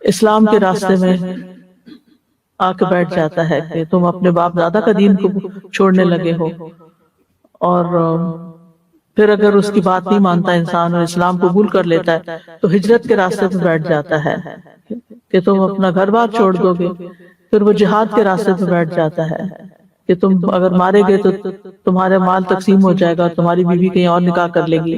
اسلام کے راستے میں آ کے بیٹھ جاتا ہے کہ تم اپنے باپ دادا کا دین کو چھوڑنے لگے ہو، اور پھر اگر اس کی بات نہیں مانتا انسان اور اسلام قبول کر لیتا ہے تو ہجرت کے راستے پہ بیٹھ جاتا ہے کہ تم اپنا گھر بار چھوڑ دو گے، پھر وہ جہاد کے راستے پہ بیٹھ جاتا ہے کہ تم اگر مارے گئے تو تمہارا مال تقسیم ہو جائے گا، تمہاری بیوی کہیں اور نکاح کر لے گی۔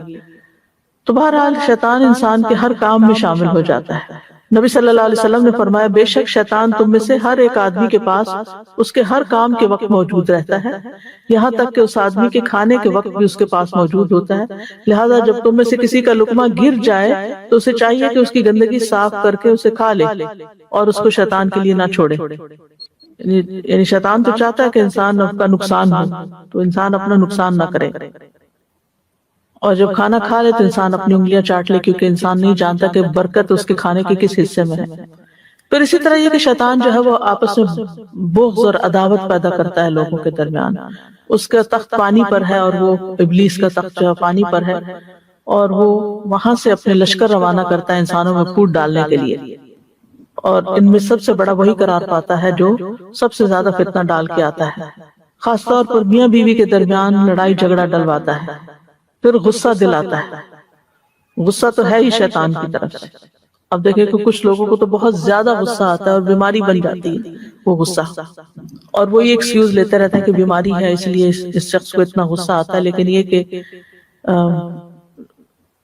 تو بہرحال شیطان انسان کے ہر کام میں شامل ہو جاتا ہے۔ نبی صلی اللہ علیہ وسلم نے فرمایا بے شک شیطان تم میں سے ہر ایک آدمی کے پاس اس کے ہر کام کے وقت موجود رہتا ہے، یہاں تک کہ اس آدمی کے کھانے کے وقت بھی اس کے پاس موجود ہوتا ہے، لہذا جب تم میں سے کسی کا لقمہ گر جائے تو اسے چاہیے کہ اس کی گندگی صاف کر کے اسے کھا لے اور اس کو شیطان کے لیے نہ چھوڑے۔ یعنی شیطان تو چاہتا ہے کہ انسان کا نقصان ہو، تو انسان اپنا نقصان نہ کرے، اور جب کھانا کھا لے تو انسان اپنی انگلیاں چاٹ لے، کیونکہ انسان نہیں جانتا کہ برکت اس کے کھانے کے کس حصے میں ہے۔ پھر اسی طرح یہ کہ شیطان جو ہے وہ آپس میں بغض اور عداوت پیدا کرتا ہے لوگوں کے درمیان۔ اس کا تخت پانی پر ہے اور وہ ابلیس کا تخت جو ہے پانی پر ہے، اور وہ وہاں سے اپنے لشکر روانہ کرتا ہے انسانوں میں پھوٹ ڈالنے کے لیے، اور ان میں سب سے بڑا وہی قرار پاتا ہے جو سب سے زیادہ فتنہ ڈال کے آتا ہے، خاص طور پر میاں بیوی کے درمیان لڑائی جھگڑا ڈلواتا ہے، پھر غصہ دلاتا ہے۔ غصہ تو ہے ہی شیطان کی طرف سے۔ اب دیکھیں کہ کچھ لوگوں کو تو بہت زیادہ غصہ آتا ہے اور بیماری بن جاتی ہے وہ غصہ، اور وہ یہ ایکسکیوز لیتے رہتے ہیں کہ بیماری ہے اس لیے اس شخص کو اتنا غصہ آتا ہے، لیکن یہ کہ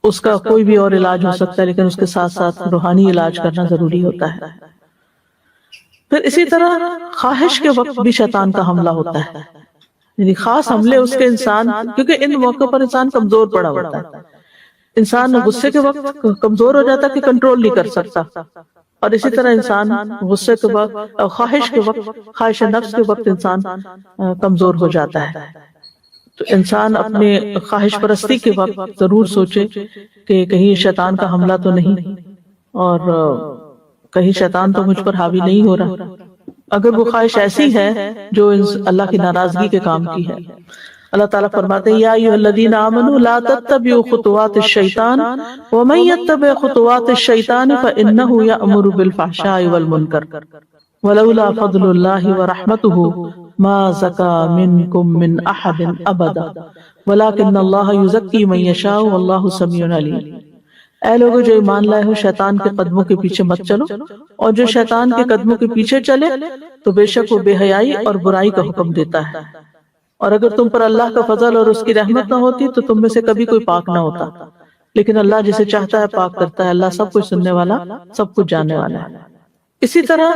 اس کا کوئی بھی اور علاج ہو سکتا ہے، لیکن اس کے ساتھ ساتھ روحانی علاج کرنا ضروری ہوتا ہے۔ پھر اسی طرح خواہش کے وقت بھی شیطان کا حملہ ہوتا ہے، یعنی خاص حملے اس کے انسان، کیونکہ ان موقع پر انسان کمزور پڑا ہوتا ہے، انسان غصے کے وقت کمزور ہو جاتا ہے کہ کنٹرول نہیں کر سکتا، اور اسی طرح انسان غصے کے وقت اور خواہش کے وقت، خواہش نفس کے وقت انسان کمزور ہو جاتا ہے. تو انسان اپنے خواہش پرستی کے وقت ضرور سوچے کہ کہیں شیطان کا حملہ تو نہیں، اور کہیں شیطان تو مجھ پر حاوی نہیں ہو رہا. اگر وہ خواہش ایسی ہے جو اللہ کی ناراضگی کے کام کی ہے. اللہ تعالیٰ فرماتے ہیں یا ایھا الذین آمنوا لا تتبعوا خطوات الشیطان ومن یتبع خطوات الشیطان فإنہ یأمر بالفحشاء والمنکر ولولا فضل اللہ ورحمتہ ما زکا منکم من احد ابدا ولکن اللہ یزکی من یشاء واللہ سمیع علیم. اے لوگوں جو ایمان لائے ہو، شیطان کے قدموں کے پیچھے مت چلو، اور جو شیطان کے قدموں کے پیچھے چلے تو بے شک وہ بے حیائی اور برائی کا حکم دیتا ہے. اور اگر تم پر اللہ کا فضل اور اس کی رحمت نہ ہوتی تو تم میں سے کبھی کوئی پاک نہ ہوتا، لیکن اللہ جسے چاہتا ہے پاک کرتا ہے. اللہ سب کچھ سننے والا، سب کچھ جاننے والا ہے. اسی طرح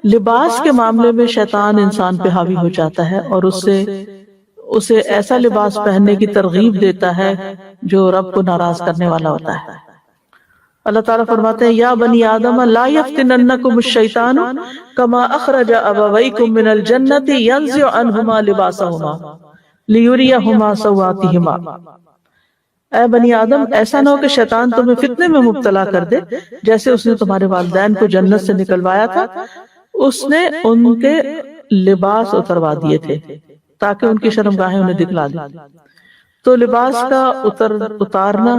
لباس کے معاملے میں شیطان انسان پہ حاوی ہو جاتا ہے اور اسے ایسا لباس پہننے کی ترغیب دیتا ہے جو رب کو ناراض کرنے والا ہوتا ہے. اللہ تعالیٰ فرماتے ہیں یا بنی آدم لا یفتننکم الشیطان کما اخرج ابویکم من الجنۃ ینزع عنہما لباسہما لیریہما سوآتہما. اے بنی آدم ایسا نہ ہو کہ شیطان تمہیں فتنے میں مبتلا کر دے جیسے اس نے تمہارے والدین کو جنت سے نکلوایا تھا. اس نے ان کے لباس اتروا دیے تھے تاکہ ان کی شرمگاہیں انہیں دکھلا دیں. تو لباس کا اتارنا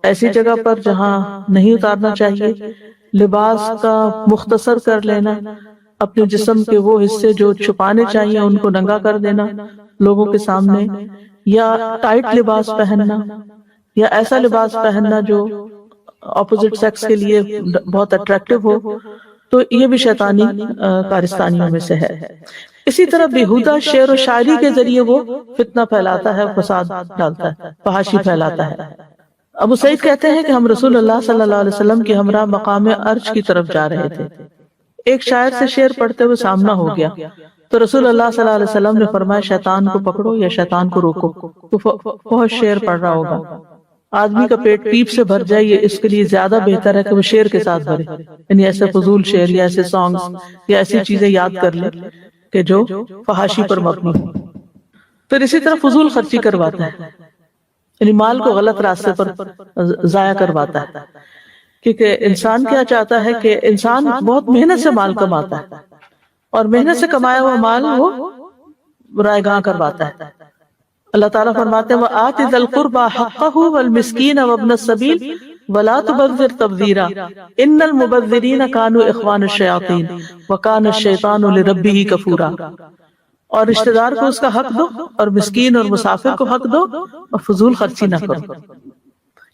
ایسی جگہ پر جہاں نہیں اتارنا چاہیے، لباس کا مختصر کر لینا، اپنے جسم کے وہ حصے جو چھپانے چاہیے ان کو ننگا کر دینا لوگوں کے سامنے، یا ٹائٹ لباس پہننا، یا ایسا لباس پہننا جو اپوزٹ سیکس کے لیے بہت اٹریکٹیو ہو، تو یہ بھی شیطانی کارستانیوں میں سے ہے. اسی طرح بیہودہ شعر و شاعری کے ذریعے وہ فتنہ پھیلاتا ہے، فساد ڈالتا ہے، فحاشی پھیلاتا ہے. ابو سعید کہتے ہیں کہ ہم رسول اللہ صلی اللہ علیہ وسلم کے ہمراہ مقام عرش کی طرف جا رہے تھے. ایک شاعر سے شعر پڑھتے ہوئے سامنا ہو گیا تو رسول اللہ صلی اللہ علیہ وسلم نے فرمایا شیطان کو پکڑو یا شیطان کو روکو. تو بہت شعر پڑھ رہا ہوگا. آدمی کا پیٹ پیپ سے بھر جائے یہ اس کے لیے زیادہ بہتر ہے کہ وہ شعر کے ساتھ بھرے، یعنی ایسے فضول شعر یا ایسے سانگز یا ایسی چیزیں یاد کر لے کہ جو فحاشی پر مبنی ہو. پھر اسی طرح فضول خرچی کرواتا ہے، یعنی مال کو غلط راستے پر ضائع کرواتا ہے. کیونکہ انسان کیا چاہتا ہے کہ انسان بہت محنت سے مال کماتا ہے اور محنت سے کمایا ہوا مال وہ رائے گاں کرواتا ہے. اللہ تعالیٰ فرماتے ہیں وَآتِ ذَا الْقُرْبَى حَقَّهُ وَالْمِسْكِينَ وَابْنَ السَّبِيلِ وَلَا تُبَذِّرْ تَبْذِيرًا إِنَّ الْمُبَذِّرِينَ كَانُوا إِخْوَانَ الشَّيَاطِينِ وَكَانَ الشَّيْطَانُ لِرَبِّهِ كَفُورًا. اور رشتہ دار کو اس کا حق دو، اور مسکین اور مسافر کو حق دو، اور فضول خرچی نہ کرو،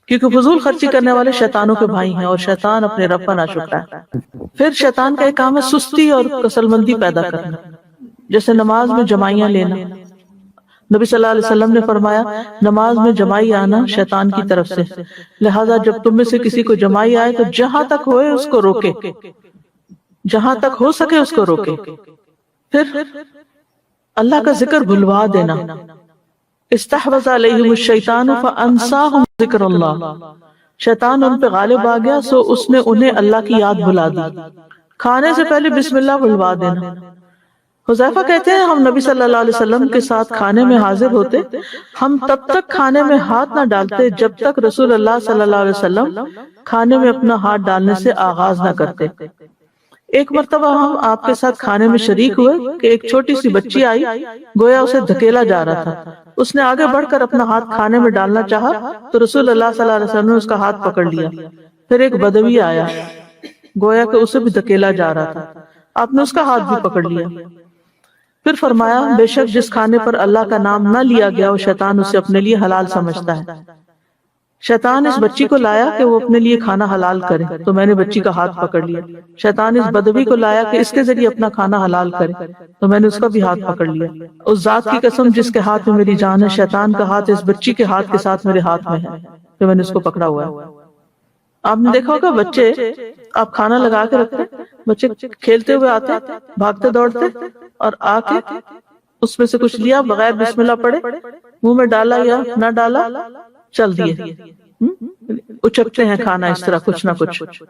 کیونکہ فضول خرچی کرنے والے شیطانوں کے بھائی ہیں اور شیطان اپنے رب کا ناشکرا ہے. پھر شیطان کا ایک کام ہے سستی اور کسل مندی پیدا کرنا، جیسے نماز میں جمائیاں لینا. نبی صلی اللہ علیہ وسلم نے فرمایا نماز میں جمائی آنا شیطان کی طرف سے، لہذا جب تم میں سے کسی کو جمائی آئے تو جہاں تک ہوئے اس کو روکے، جہاں تک ہو سکے اس کو روکے. پھر اللہ کا ذکر بھلوا دینا، استحوذ علیہم الشیطان فانساہم ذکر اللہ، شیطان ان پہ غالب آ گیا سو اس نے انہیں اللہ کی یاد بھلا دی. کھانے سے پہلے بسم اللہ بھلوا دینا. حذیفہ کہتے ہیں ہم نبی صلی اللہ علیہ وسلم کے ساتھ کھانے میں حاضر ہوتے، ہم تب تک کھانے میں ہاتھ نہ ڈالتے جب تک رسول اللہ صلی اللہ علیہ وسلم کھانے میں اپنا ہاتھ ڈالنے سے آغاز نہ کرتے. ایک مرتبہ ہم آپ کے ساتھ کھانے میں شریک ہوئے کہ ایک چھوٹی سی بچی آئی، گویا اسے دھکیلا جا رہا تھا. اس نے آگے بڑھ کر اپنا ہاتھ کھانے میں ڈالنا چاہا تو رسول اللہ صلی اللہ علیہ وسلم نے اس کا ہاتھ پکڑ لیا. پھر ایک بدوی آیا، گویا کہ اسے بھی دھکیلا جا رہا تھا، آپ نے اس کا ہاتھ بھی پکڑ لیا. پھر فرمایا بے شک جس کھانے پر اللہ کا نام نہ لیا گیا وہ شیطان اسے اپنے لیے حلال سمجھتا ہے. شیطان اس بچی کو لایا کہ وہ اپنے لیے کھانا حلال کرے تو میں نے بچی کا ہاتھ پکڑ لیا. شیطان اس بدوی کو لایا کہ اس کے ذریعے اپنا کھانا حلال کرے تو میں نے اس کا بھی ہاتھ پکڑ لیا. اس ذات کی قسم جس کے ہاتھ میں میری جان ہے، شیطان کا ہاتھ اس بچی کے ہاتھ کے ساتھ میرے ہاتھ میں ہے کہ میں نے اس کو پکڑا ہوا ہے. آپ نے دیکھا ہوگا بچے آپ کھانا لگا کے رکھتے، بچے کھیلتے ہوئے آتے، بھاگتے دوڑتے، اور آ کے اس میں سے کچھ لیا بغیر بسم اللہ پڑھے، منہ میں ڈالا یا نہ ڈالا، چل دیے، اچکتے ہیں کھانا اس طرح کچھ نہ کچھ.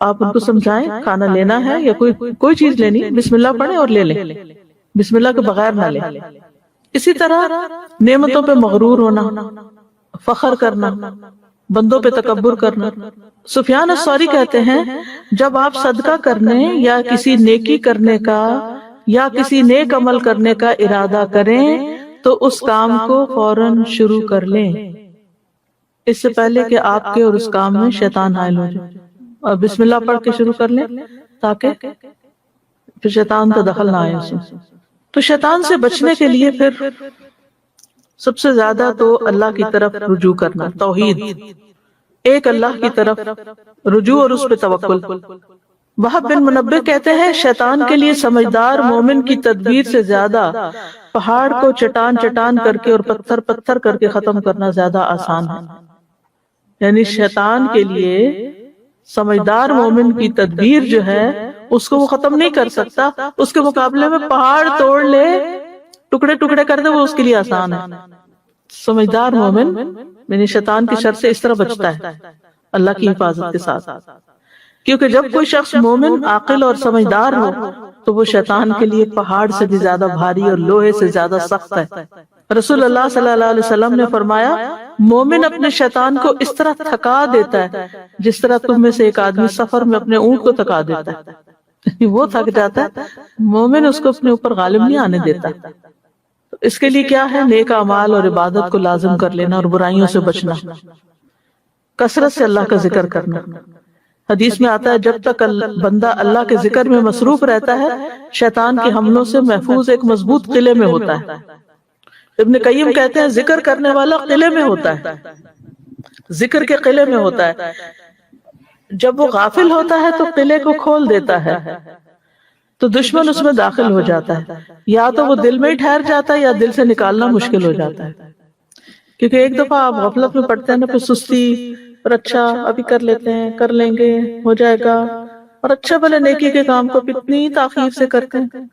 آپ ان کو سمجھائیں کھانا لینا ہے یا کوئی چیز لینی، بسم اللہ پڑھیں اور لے لیں، بسم اللہ کے بغیر نہ لیں۔ اسی طرح نعمتوں پہ مغرور ہونا، فخر کرنا، بندوں پہ تکبر کرنا۔ سفیان الثوری کہتے ہیں جب آپ صدقہ کرنے یا کسی نیکی کرنے کا یا کسی نیک عمل کرنے کا ارادہ کریں تو اس کام کو فوراً شروع کر لیں، اس سے پہلے کہ آپ کے اور اس کام میں شیطان حائل ہو جائے، اور بسم اللہ پڑھ کے شروع کر لیں تاکہ پھر شیطان کا دخل نہ آئے اس میں۔ تو شیطان سے بچنے کے لیے پھر سب سے زیادہ تو اللہ کی طرف رجوع کرنا، توحید، ایک اللہ کی طرف رجوع اور اس پہ توکل۔ وہب بن منبہ کہتے ہیں شیطان کے لیے سمجھدار مومن کی تدبیر سے زیادہ پہاڑ کو چٹان چٹان کر کے اور پتھر پتھر کر کے ختم کرنا زیادہ آسان ہے۔ یعنی شیطان کے لیے سمجھدار مومن کی تدبیر جو ہے اس کو وہ ختم نہیں کر سکتا، اس کے مقابلے میں پہاڑ توڑ لے، ٹکڑے ٹکڑے کر دے، وہ اس کے لیے آسان ہے۔ سمجھدار مومن یعنی شیطان کی شر سے اس طرح بچتا ہے اللہ کی حفاظت کے ساتھ، کیونکہ جب کوئی شخص مومن، عاقل اور سمجھدار ہو تو وہ شیطان کے لیے پہاڑ سے بھی زیادہ بھاری اور لوہے سے زیادہ سخت ہے۔ رسول اللہ صلی اللہ علیہ وسلم نے فرمایا مومن اپنے شیطان کو اس طرح تھکا دیتا ہے جس طرح تم میں سے ایک آدمی سفر میں اپنے اونٹ کو تھکا دیتا ہے، وہ تھک جاتا ہے، مومن اس کو اپنے اوپر غالب نہیں آنے دیتا۔ اس کے لیے کیا ہے؟ نیک اعمال اور عبادت کو لازم کر لینا اور برائیوں سے بچنا، کثرت سے اللہ کا ذکر کرنا۔ حدیث میں آتا ہے جب تک بندہ اللہ کے ذکر میں مصروف رہتا ہے شیطان کے حملوں سے محفوظ ایک مضبوط قلعے میں ہوتا ہے۔ ابن قیم کہتے ہیں ذکر کرنے والا قلعے میں ہوتا ہے، ذکر کے قلعے میں ہوتا ہے، جب وہ غافل ہوتا ہے تو قلعے کو کھول دیتا ہے تو دشمن اس میں داخل ہو جاتا ہے، یا تو وہ دل میں ہی ٹھہر جاتا ہے یا دل سے نکالنا مشکل ہو جاتا ہے۔ کیونکہ ایک دفعہ آپ غفلت میں پڑتے ہیں نا، پھر سستی، اور اچھا ابھی کر لیتے ہیں، کر لیں گے، ہو جائے گا، اور اچھا بھلے نیکی کے کام کو اتنی تاخیر سے کرتے ہیں۔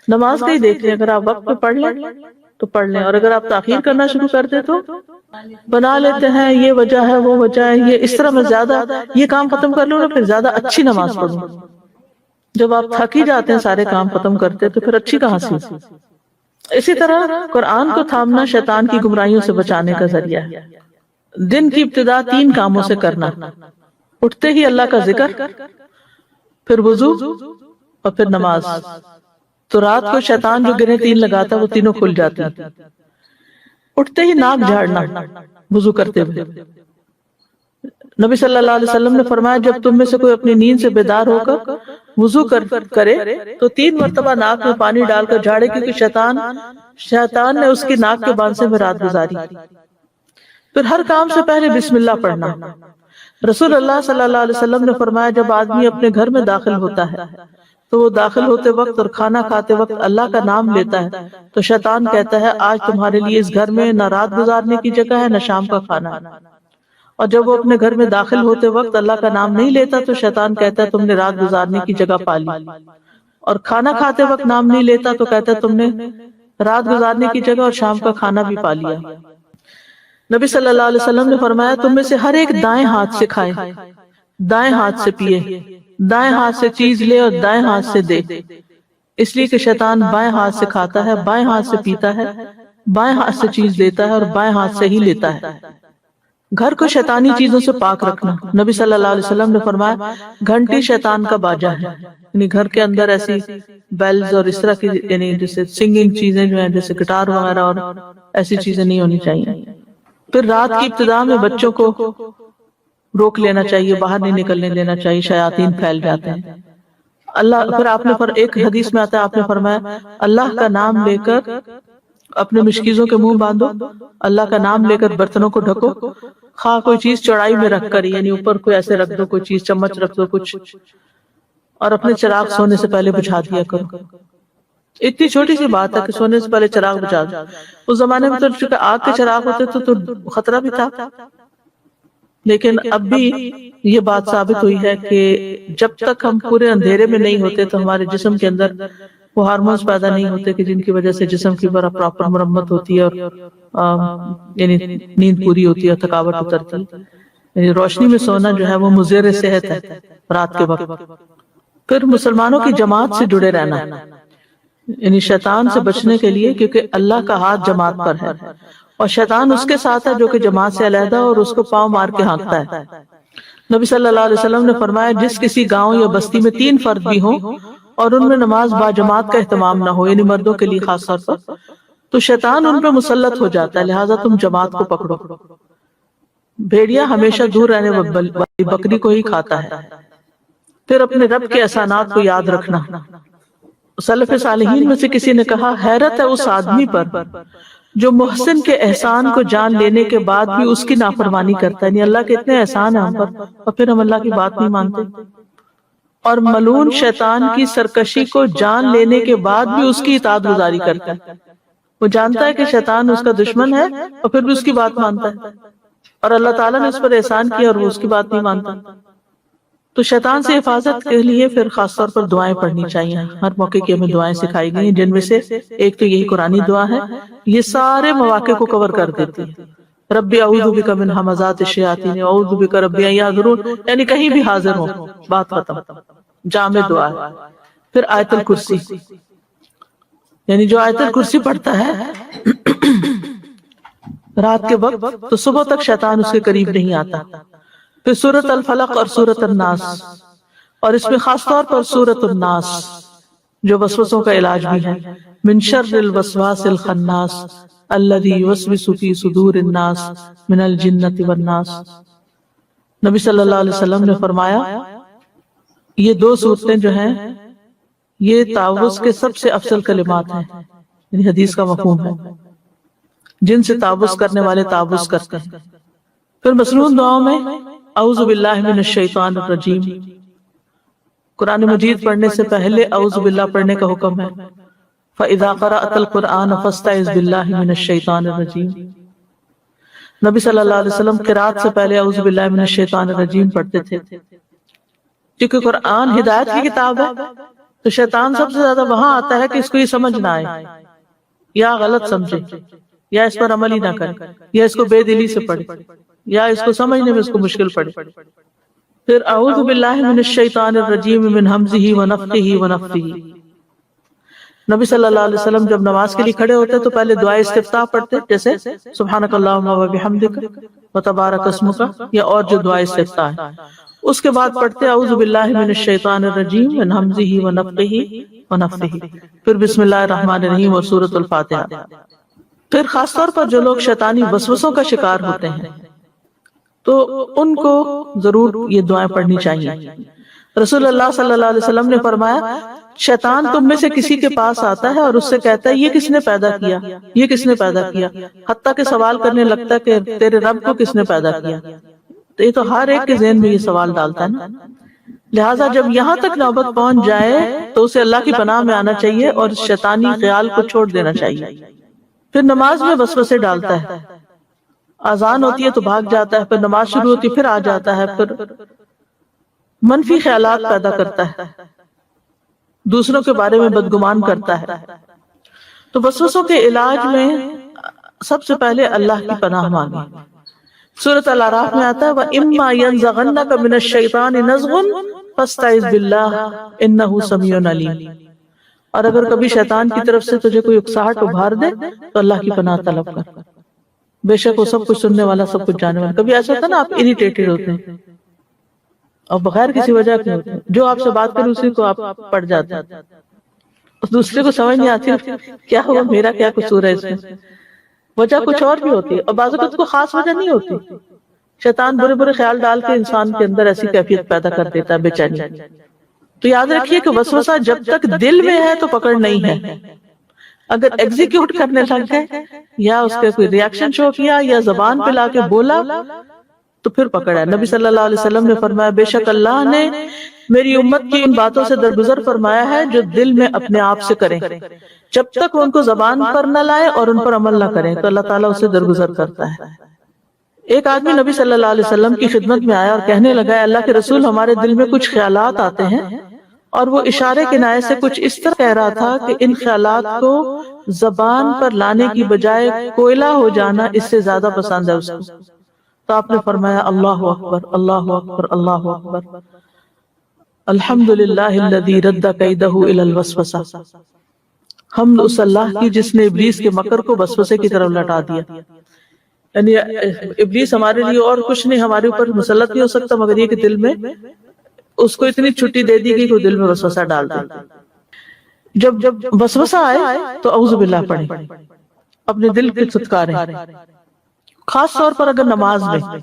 نماز کا ہی دیکھ لیں، اگر آپ وقت پہ پڑھ لیں تو پڑھ لیں، اور اگر آپ تاخیر کرنا شروع کر دیں تو بنا لیتے ہیں یہ وجہ ہے وہ وجہ ہے، یہ اس طرح میں زیادہ یہ کام ختم کر لوں نا پھر زیادہ اچھی نماز پڑھوں۔ جب آپ تھک ہی جاتے ہیں سارے کام ختم کرتے تو پھر اچھی کہاں سے؟ اسی طرح قرآن کو تھامنا شیطان کی گمراہیوں سے بچانے کا ذریعہ ہے۔ دن کی ابتدا 3 کاموں سے کرنا، اٹھتے ہی اللہ کا ذکر، پھر وضو اور پھر نماز۔ تو رات کو شیطان جو گرہیں 3 لگاتا وہ تینوں کھل جاتے ہیں۔ اٹھتے ہی ناک جھاڑنا وضو کرتے ہوئے، نبی صلی اللہ علیہ وسلم نے فرمایا جب تم میں سے کوئی اپنی نیند سے بیدار ہو کر وضو کرے تو 3 مرتبہ ناک میں پانی ڈال کر جھاڑے، کیونکہ شیطان نے اس کی ناک کے بانسے میں رات گزاری۔ پھر ہر کام سے پہلے بسم اللہ پڑھنا۔ رسول اللہ صلی اللہ علیہ وسلم نے فرمایا جب آدمی اپنے گھر میں داخل ہوتا ہے تو وہ داخل ہوتے وقت اور کھانا کھاتے وقت اللہ کا نام لیتا ہے تو شیطان کہتا ہے آج تمہارے لیے اس گھر میں نہ رات گزارنے کی جگہ ہے نہ شام کا کھانا۔ اور جب وہ اپنے گھر میں داخل ہوتے وقت اللہ کا نام نہیں لیتا تو شیطان کہتا ہے تم نے رات گزارنے کی جگہ پا لی، اور کھانا کھاتے وقت نام نہیں لیتا تو کہتا ہے تم نے رات گزارنے کی جگہ اور شام کا کھانا بھی پا لیا۔ نبی صلی اللہ علیہ وسلم نے فرمایا تم میں سے ہر ایک دائیں ہاتھ سے کھائے، دائیں ہاتھ سے پیے، دائیں ہاتھ سے چیز لے اور دائیں ہاتھ سے دے، اس لیے کہ شیطان بائیں ہاتھ سے کھاتا ہے، بائیں ہاتھ سے پیتا ہے، بائیں ہاتھ سے چیز لیتا ہے اور بائیں ہاتھ سے ہی لیتا ہے۔ گھر کو شیطانی چیزوں سے پاک رکھنا، نبی صلی اللہ علیہ وسلم نے فرمایا گھنٹی شیطان کا باجا ہے، یعنی گھر کے اندر ایسی بیلز اور اس طرح کی یعنی جیسے سنگنگ چیزیں جو ہیں جیسے گٹار وغیرہ اور ایسی چیزیں نہیں ہونی چاہیے۔ پھر رات کی ابتدا میں بچوں کو روک لینا چاہیے، باہر نہیں نکلنے دینا چاہیے، شیاطین پھیل جاتے ہیں۔ پھر آپ نے ایک حدیث میں آتا ہے آپ نے فرمایا اللہ کا نام لے کر اپنے مشکیزوں کے منہ باندھو، اللہ کا نام لے کر برتنوں کو ڈھکو، خواہ کوئی چیز چوڑائی میں رکھ کر یعنی اوپر کوئی ایسے رکھ دو، کوئی چیز چمچ رکھ دو کچھ، اور اپنے چراغ سونے سے پہلے بجھا دیا کرو۔ اتنی چھوٹی سی بات ہے کہ سونے سے پہلے چراغ بجھا دو۔ اس زمانے میں تو چونکہ آگ کے چراغ ہوتے تو خطرہ بھی تھا، لیکن اب بھی یہ بات ثابت ہوئی ہے کہ جب تک ہم پورے اندھیرے میں نہیں ہوتے تو ہمارے جسم کے اندر وہ ہارمونز پیدا نہیں ہوتے کہ جن کی وجہ سے جسم کی پراپر مرمت ہوتی ہے اور یعنی نیند پوری ہوتی ہے اور تھکاوٹ اترتی ہے۔ یعنی روشنی میں سونا جو ہے وہ مضر صحت ہے، رات کے وقت. پھر مسلمانوں کی جماعت سے جڑے رہنا، یعنی شیطان سے بچنے کے لیے، کیونکہ اللہ کا ہاتھ جماعت پر ہے اور شیطان اس کے ساتھ ہے جو کہ جماعت سے علیحدہ اور اس کو پاؤں مار کے ہانکتا ہے. نبی صلی اللہ علیہ وسلم نے فرمایا جس کسی گاؤں یا بستی میں 3 فرد بھی ہوں اور ان میں نماز با جماعت کا اہتمام نہ ہو، یعنی مردوں کے لیے خاص طور پر، تو شیطان ان پہ مسلط ہو جاتا ہے، لہٰذا تم جماعت کو پکڑو. بھیڑیا ہمیشہ دور رہنے والی بکری کو ہی کھاتا ہے. پھر اپنے رب کے احسانات کو یاد رکھنا. سلف صالحین میں سے کسی نے کہا حیرت ہے اس آدمی پر جو محسن کے احسان کو جان لینے کے بعد بھی اس کی نافرمانی کرتا ہے. یعنی اللہ کے اتنے احسان ہیں ہم پر اور پھر ہم اللہ کی بات نہیں مانتے. اور ملعون شیطان کی سرکشی کو جان لینے کے بعد بھی اس کی اطاعت گزاری کرتا ہے. وہ جانتا ہے کہ شیطان اس کا دشمن ہے اور پھر بھی اس کی بات مانتا ہے، اور اللہ تعالیٰ نے اس پر احسان کیا اور وہ اس کی بات نہیں مانتا. تو شیطان سے حفاظت کے لیے پھر خاص طور پر دعائیں پڑھنی چاہیے. ہر موقع کی ہمیں دعائیں سکھائی گئی ہیں، جن میں سے ایک تو یہی قرآنی دعا ہے، یہ سارے مواقع کو کور کر دیتی ہے. ربی اعوذ بک من ہمزات الشیاطین واعوذ بک ربی ان یحضرون، یعنی کہیں بھی حاضر ہو، بات ختم، جامع دعا ہے. پھر آیت الکرسی، یعنی جو آیت الکرسی پڑھتا ہے رات کے وقت تو صبح تک شیطان اس کے قریب نہیں آتا. پھر سورۃ الفلق اور سورۃ الناس، اور اس میں خاص طور پر سورۃ الناس جو وسوسوں کا علاج بھی ہے. من شر الوسواس الخناس الذی یوسوس فی صدور الناس من الجنۃ والناس. نبی صلی اللہ علیہ وسلم نے فرمایا یہ 2 صورتیں جو ہیں یہ تعوذ کے سب سے افضل کلمات ہیں، یعنی حدیث کا مفہوم ہے، جن سے تعوذ کرنے والے تعوذ کرتے ہیں. پھر مسنون دعاؤں میں اعوذ باللہ من الشیطان الرجیم، قرآن مجید پڑھنے سے پہلے اعوذ باللہ پڑھنے کا حکم ہے. فَإِذَا قَرَأْتَ الْقُرْآنَ فَاسْتَعِذْ بِاللَّهِ مِنَ الشَّيْطَانِ الرَّجِيمِ. نبی صلی اللہ علیہ وسلم قرات سے پہلے اعوذ باللہ من الشیطان الرجیم پڑھتے تھے، کیونکہ قرآن ہدایت کی کتاب ہے تو شیطان سب سے زیادہ وہاں آتا ہے کہ اس کو یہ سمجھ نہ آئے یا غلط سمجھے یا اس پر عمل ہی نہ کرے یا اس کو بے دلی سے پڑھے یا اس کو سمجھنے میں اس کو مشکل پڑے. پھر اعوذ باللہ من الشیطان الرجیم من ہمزہ ونفخہ ونفثہ. نبی صلی اللہ علیہ وسلم جب نماز کے لیے کھڑے ہوتے تو پہلے دعائے استفتاح پڑھتے، جیسے سبحانک اللہم وبحمدک وتبارک اسمک، یا اور جو دعائے استفتاح ہے. اس کے بعد پڑھتے اعوذ باللہ من الشیطان الرجیم من ہمزہ ونفخہ ونفثہ. پھر بسم اللہ الرحمن الرحیم اور سورۃ الفاتحہ. پھر خاص طور پر جو لوگ شیطانی وسوسوں کا شکار ہوتے ہیں تو ان کو ضرور یہ دعائیں پڑھنی چاہیے. رسول اللہ صلی اللہ علیہ وسلم نے فرمایا شیطان تم میں سے کسی کے پاس آتا ہے اور اس سے کہتا ہے یہ کس نے پیدا کیا، یہ کس نے پیدا کیا، حتیٰ کہ سوال کرنے لگتا ہے کہ تیرے رب کو کس نے پیدا کیا. تو یہ تو ہر ایک کے ذہن میں یہ سوال ڈالتا ہے نا. لہٰذا جب یہاں تک نوبت پہنچ جائے تو اسے اللہ کی پناہ میں آنا چاہیے اور شیطانی خیال کو چھوڑ دینا چاہیے. پھر نماز میں وسوسے ڈالتا ہے، اذان ہوتی ہے تو بھاگ جاتا ہے، پھر نماز شروع ہوتی ہے پھر آ جاتا ہے، پھر منفی خیالات پیدا کرتا ہے، دوسروں کے بارے میں بدگمان کرتا ہے. تو وسوسوں کے علاج میں سب سے پہلے اللہ کی پناہ مانگیں. سورۃ الاعراف میں آتا ہے وَإِمَّا يَنزَغَنَّكَ مِنَ الشَّيْطَانِ نَزْغٌ فَاسْتَعِذْ بِاللَّهِ إِنَّهُ سَمِيعٌ عَلِيمٌ. اور اگر کبھی شیطان کی طرف سے تجھے کوئی اکساہٹ ابھار دے تو اللہ کی پناہ طلب کر، بے شک وہ سب کچھ سننے والا سب کچھ جاننے والا. کبھی ایسا ہوتا ہے نا آپ اریٹیٹڈ ہوتے ہیں اور بغیر کسی وجہ کے ہوتے ہیں، جو آپ سے بات کرے اسی کو آپ پڑ جاتے ہیں، دوسرے کو سمجھ نہیں آتی کیا ہوا، میرا کیا قصور ہے اس میں. وجہ کچھ اور بھی ہوتی ہے اور بعض اوقات کو خاص وجہ نہیں ہوتی. شیطان برے برے خیال ڈال کے انسان کے اندر ایسی کیفیت پیدا کر دیتا ہے بے چینی. تو یاد رکھیے کہ وسوسہ جب تک دل میں ہے تو پکڑ نہیں ہے، اگر ایگزیکیوٹ کرنے لگ گئے یا اس کے کوئی ری ایکشن شو کیا یا زبان پہ لا کے بولا تو پھر پکڑ ہے. نبی صلی اللہ علیہ وسلم نے فرمایا بے شک اللہ نے میری امت کی ان باتوں سے درگزر فرمایا ہے جو دل میں اپنے آپ سے کریں، جب تک وہ ان کو زبان پر نہ لائے اور ان پر عمل نہ کریں تو اللہ تعالیٰ اسے درگزر کرتا ہے. ایک آدمی نبی صلی اللہ علیہ وسلم کی خدمت میں آیا اور کہنے لگا اللہ کے رسول ہمارے دل میں کچھ خیالات آتے ہیں، اور وہ اشارے کنایے سے کچھ اس طرح کہہ رہا تھا کہ ان خیالات کو زبان پر لانے کی بجائے کوئلہ ہو جانا اس سے زیادہ پسند ہے اس کو. تو آپ نے فرمایا اللہ اکبر اللہ اکبر اللہ اکبر. الحمدللہ الذی رد کیدہ الی الوسوسہ، حمد اس اللہ کی جس نے ابلیس کے مکر کو وسوسے کی طرف لٹا دیا. یعنی ابلیس ہمارے لیے اور کچھ نہیں ہمارے اوپر مسلط نہیں ہو سکتا مگر یہ کہ دل میں اس کو اتنی چھٹی دے دی گئی کہ دل میں وسوسہ ڈال دے. جب وسوسہ آئے تو اعوذ باللہ پڑھیں، اپنے دل پہ چھٹکاریں. خاص طور پر اگر نماز میں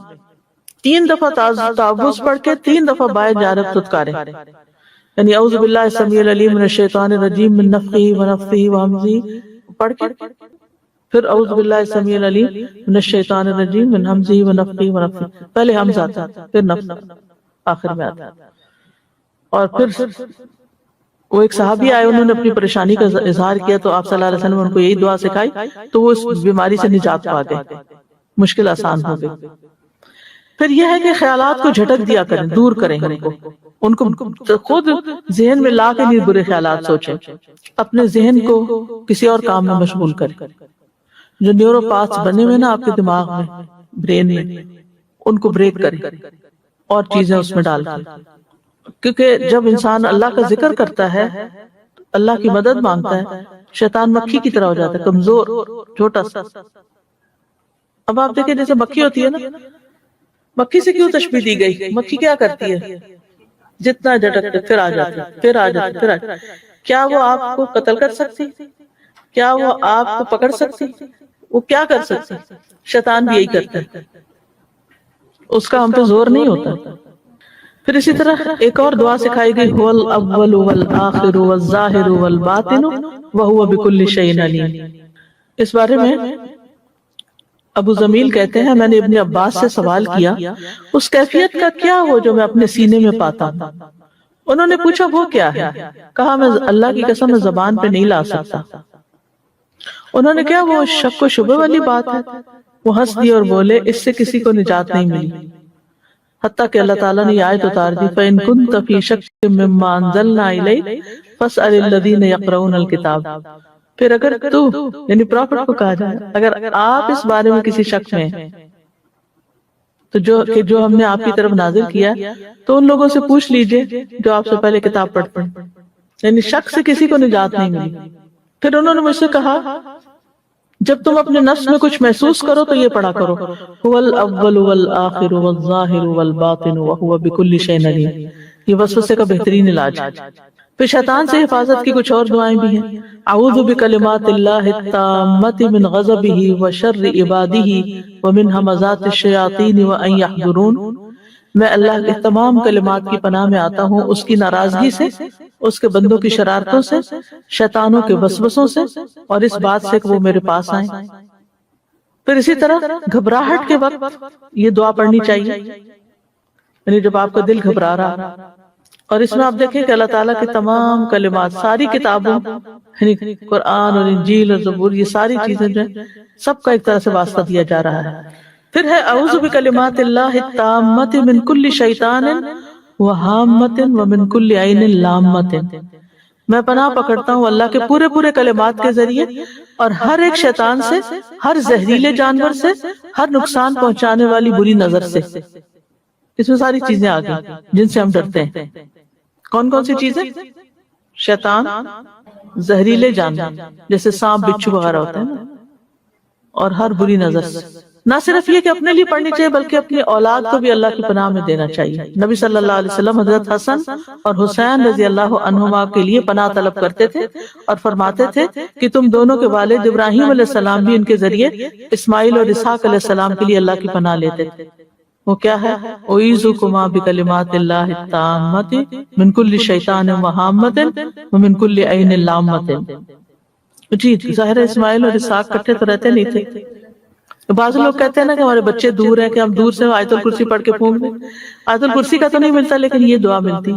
3 دفعہ تعوذ پڑھ کے 3 دفعہ بائیں جانب چھٹکاریں، یعنی اعوذ باللہ السمیع العلیم من الشیطان الرجیم من نفخہ ونفثہ وہمزہ پڑھ کے پھر اعوذ باللہ السمیع العلیم من الشیطان الرجیم من ہمزہ ونفخہ ونفثہ، پہلے حمز آتا ہے پھر نفث آخر میں آتا ہے. اور پھر وہ ایک صحابی آئے، انہوں نے اپنی پریشانی کا اظہار کیا تو آپ صلی اللہ علیہ وسلم نے ان کو یہی دعا سکھائی تو وہ اس بیماری سے نجات پا گئے، مشکل آسان ہو گئی. پھر یہ ہے کہ خیالات کو جھٹک دیا کریں، دور کریں ان کو خود ذہن میں لا کے نہیں برے خیالات سوچیں، اپنے ذہن کو کسی اور کام میں مشغول کریں. جو نیورو پاتھس بنے ہوئے نا آپ کے دماغ میں، برین میں، ان کو بریک کریں اور چیزیں اس میں ڈال کریں. کیونکہ جب انسان اللہ کا ذکر کرتا ہے، اللہ کی مدد مانگتا ہے، شیطان مکھی کی طرح ہو جاتا ہے، کمزور، چھوٹا سا. اب آپ دیکھیں جیسے مکھی ہوتی ہے نا، مکھی سے کیوں تشبیہ دی گئی؟ مکھی کیا کرتی ہے؟ جتنا جھٹکتے پھر آ جاتی، پھر آ جاتی، پھر آ جاتی. کیا وہ آپ کو قتل کر سکتی؟ کیا وہ آپ کو پکڑ سکتی؟ وہ کیا کر سکتی؟ شیطان بھی یہی کرتا ہے، اس کا ہم پہ زور نہیں ہوتا. پھر اسی طرح ایک اور دعا سکھائی گئی، هو الاول والآخر والظاہر والباطن وہو بکل شیء علیم. اس بارے میں ابو زمیل کہتے ہیں میں نے ابن عباس سے سوال کیا اس کیفیت کا کیا ہو جو میں اپنے سینے میں پاتا ہوں. انہوں نے پوچھا وہ کیا ہے؟ کہا میں اللہ کی قسم میں زبان پہ نہیں لا سکتا. انہوں نے کہا وہ شک و شبہ والی بات ہے. وہ ہنس دی اور بولے اس سے کسی کو نجات نہیں ملی، حتیٰ کہ اللہ تعالیٰ نے یہ آیت اتار دی فَإِن كُنتَ فِي شَكٍّ مِّمَّا أَنزَلْنَا إِلَيْكَ فَاسْأَلِ الَّذِينَ يَقْرَؤُونَ الْكِتَابَ. پھر اگر تو یعنی پروفٹ کو کہا جائے اگر آپ اس بارے میں کسی شک میں ہیں تو جو ہم نے آپ کی طرف نازل کیا تو ان لوگوں سے پوچھ لیجئے جو آپ سے پہلے کتاب پڑھتے ہیں. یعنی شک سے کسی کو نجات نہیں ملی. پھر انہوں نے مجھ سے کہا جب تم اپنے نفس میں کچھ محسوس کرو تو یہ پڑھا کرو هو الاول والآخر والظاہر والباطن وہو بکل شیء علیم. یہ وسوسے کا بہترین علاج ہے. پھر شیطان سے حفاظت کی کچھ اور دعائیں بھی ہیں. اعوذ بکلمات اللہ التامۃ من غضبہ وشر عبادہ ومن ہمزات الشیاطین وان یحضرون. میں اللہ کے تمام کلمات کی پناہ میں آتا ہوں اس کی ناراضگی سے، اس کے بندوں کی شرارتوں سے، شیطانوں کے وسوسوں سے اور اس بات سے کہ وہ میرے پاس آئیں. پھر اسی طرح گھبراہٹ کے وقت یہ دعا پڑھنی چاہیے، یعنی جب آپ کا دل گھبرا رہا. اور اس میں آپ دیکھیں کہ اللہ تعالیٰ کے تمام کلمات ساری کتابوں یعنی قرآن اور انجیل اور زبور یہ ساری چیزیں جو ہیں سب کا ایک طرح سے واسطہ دیا جا رہا ہے. پھر ہے اعوذ بکلمات اللہ التامۃ من کل شیطان وہامۃ ومن کل عین لامۃ. میں پناہ پکڑتا ہوں اللہ کے پورے کلمات کے ذریعے اور ہر ایک شیطان سے، ہر زہریلے جانور سے، ہر نقصان پہنچانے والی بری نظر سے. اس میں ساری چیزیں آ گئی جن سے ہم ڈرتے ہیں. کون کون سی چیزیں؟ شیطان، زہریلے جانور جیسے سانپ بچھو وغیرہ ہوتے ہیں اور ہر بری نظر سے. نہ صرف یہ کہ اپنے لیے پڑھنی چاہیے بلکہ اپنی اولاد کو بھی اللہ کی پناہ میں دینا چاہیے. نبی صلی اللہ علیہ وسلم حضرت حسن اور حسین رضی اللہ عنہما کے لیے پناہ طلب کرتے تھے اور فرماتے تھے کہ تم دونوں کے والد ابراہیم علیہ السلام بھی ان کے ذریعے اسماعیل اور اسحاق علیہ السلام کے لیے اللہ کی پناہ لیتے تھے. وہ کیا ہے؟ اعوذکما بکلمات اللہ التامۃ من کل شیطان وہامۃ ومن کل عین لامۃ. جی ظاہر اسماعیل اور اسحاق کٹھے تو رہتے نہیں تھے. بعض لوگ کہتے ہیں نا کہ ہمارے بچے دور ہیں کہ ہم دور سے آیت الکرسی پڑھ کے پھونک دیں. آیت الکرسی کا تو نہیں ملتا لیکن یہ دعا ملتی.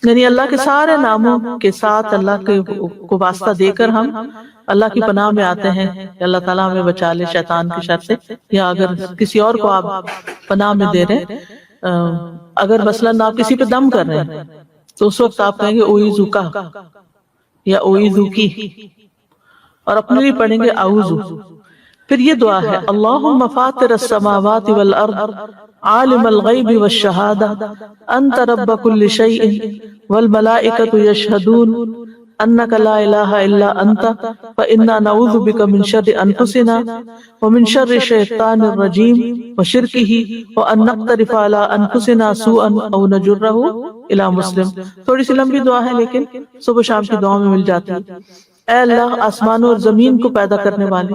یعنی اللہ کے سارے ناموں کے ساتھ اللہ کو واسطہ دے کر ہم اللہ کی پناہ میں آتے ہیں کہ اللہ تعالیٰ ہمیں بچا لے شیطان کی شر سے. یا اگر کسی اور کو آپ پناہ میں دے رہے ہیں، اگر مثلاً آپ کسی پہ دم کر رہے ہیں تو اس وقت آپ کہیں گے اوئیزوکا یا اوئیزوکی، اور اپنے لیے پڑھیں گے اعوذ. پھر یہ دعا ہے اللہم فاطر السماوات والارض عالم الغیب والشہادہ انت رب کل شیء والملائکۃ یشہدون انک لا الہ الا انت فانا نعوذ بک من شر انفسنا ومن شر الشیطان الرجیم وشرکہ وان نقترف علی انفسنا سوءا او نجرہ الی مسلم. تھوڑی سی لمبی دعا ہے لیکن صبح شام کی دعا میں مل جاتی ہے. اے اللہ آسمانوں اور زمین کو پیدا کرنے والے،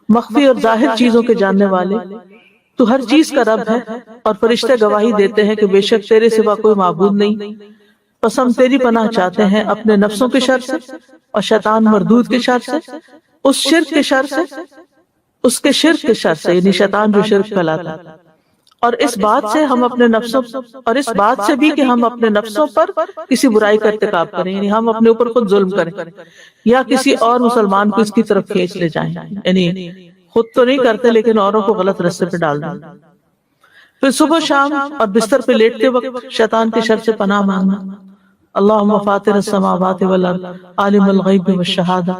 مخفی اور ظاہر چیزوں کے جاننے والے، تو ہر چیز کا رب ہے اور فرشتے گواہی دیتے ہیں کہ بے شک تیرے سوا کوئی معبود نہیں. بس ہم تیری پناہ چاہتے ہیں اپنے نفسوں کے شر سے اور شیطان مردود کے شر سے، اس شرک کے شر سے، اس کے شرک کے شر سے، یعنی شیطان جو شرک پھیلاتا ہے، اور اس بات سے ہم اپنے نفسوں، اور اس بات سے بھی کہ ہم اپنے نفسوں پر کسی برائی کا ارتکاب کریں، یعنی ہم اپنے اوپر خود ظلم کریں یا کسی اور مسلمان کو اس کی طرف کھینچ لے جائیں، یعنی خود تو نہیں کرتے لیکن اوروں کو غلط راستے پہ ڈال دیں. پھر صبح شام اور بستر پہ لیٹتے وقت شیطان کے شر سے پناہ مانگنا. اللہم فاطر السماوات والارض عالم الغیب والشہادہ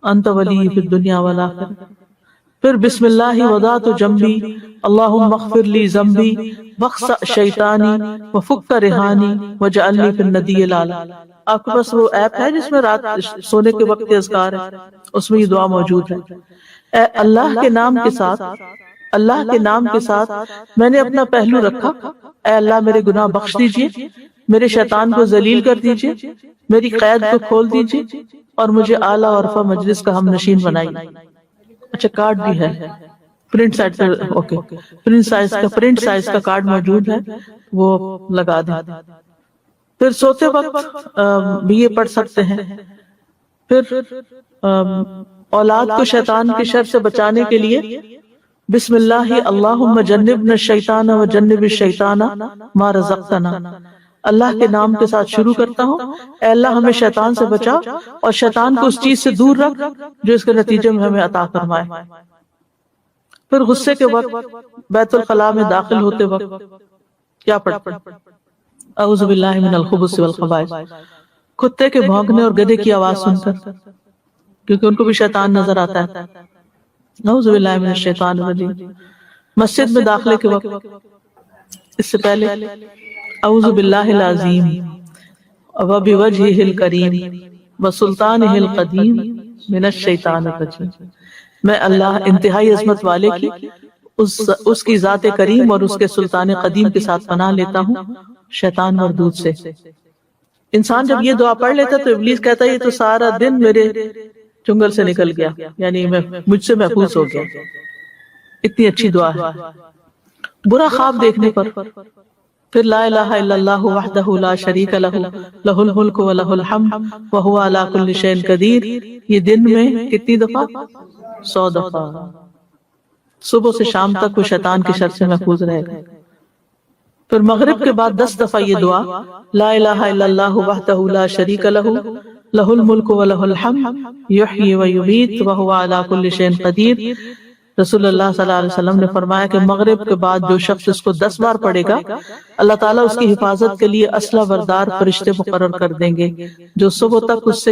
انت ولی فی الدنیا والآخرہ. پھر بسم اللہ وضعت جنبی اللہم اغفر لی ذنبی واخسأ شیطانی وفک رہانی واجعلنی فی الندی الاعلی. آپ کے پاس وہ ایپ ہے جس میں رات سونے کے وقت اذکار ہے، اس میں یہ دعا موجود ہے. اے اللہ کے نام کے ساتھ، اللہ کے نام کے ساتھ میں نے اپنا پہلو رکھا، اے اللہ میرے گناہ بخش دیجئے، میرے شیطان کو ذلیل کر دیجئے، میری قید کو کھول دیجئے اور مجھے اعلیٰ اور رفع مجلس کا ہم نشین بنائیے. اچھا کارڈ بھی ہے پرنٹ سائز کا، اوکے پرنٹ سائز کا کارڈ موجود ہے، وہ لگا دیں. پھر سوتے وقت بھی یہ پڑھ سکتے ہیں. پھر اولاد کو شیطان کے شر سے بچانے کے لیے بسم اللہ اللہم جنبنا الشیطان وجنب الشیطان ما رزقتنا. اللہ کے نام کے ساتھ شروع کرتا ہوں، اے اللہ ہمیں شیطان سے بچا اور شیطان کو اس چیز سے دور رکھ جو اس کے نتیجے میں ہمیں عطا فرمائے. پھر غصے کے وقت بیت الخلاء میں داخل ہوتے وقت کیا پڑھتے؟ اعوذ باللہ من الخبث والخبائث. کتے کے بھونکنے اور گدھے کی آواز سن کر، کیونکہ ان کو بھی شیطان نظر آتا ہے. اعوذ باللہ من الشیطان الرجیم. مسجد میں داخلے کے وقت اس سے پہلے اعوذ باللہ العظیم وبوجہہ الکریم وسلطانہ القدیم من الشیطان الرجیم. میں اللہ انتہائی عظمت والے کی، اس کی ذات کریم اور اس کے سلطان قدیم کے ساتھ پناہ لیتا ہوں شیطان مردود سے. انسان جب یہ دعا پڑھ لیتا تو ابلیس کہتا ہے یہ تو سارا دن میرے چنگل سے نکل گیا، یعنی مجھ سے محفوظ ہو گیا. اتنی اچھی دعا ہے. برا خواب دیکھنے پر پھر لا الہ الا اللہ وحدہ لا شریک لہ لہ الملک ولہ الحمد وہو علی کل شیء قدیر. یہ دن میں کتنی دفعہ؟ 100 دفعہ. صبح سے شام تک وہ شیطان کی شر سے محفوظ رہے گا. پھر مغرب کے بعد 10 دفعہ یہ دعا لا الہ الا اللہ وحدہ لا شریک لہ لہ الملک ولہ الحمد یحیی ویمیت وہو علی کل شیء قدیر. رسول اللہ صلی اللہ علیہ وسلم نے فرمایا کہ مغرب کے بعد جو شخص اس کو 10 بار پڑھے گا اللہ تعالیٰ اس کی حفاظت کے لیے اسلحہ بردار فرشتے مقرر کر دیں گے جو صبح تک اس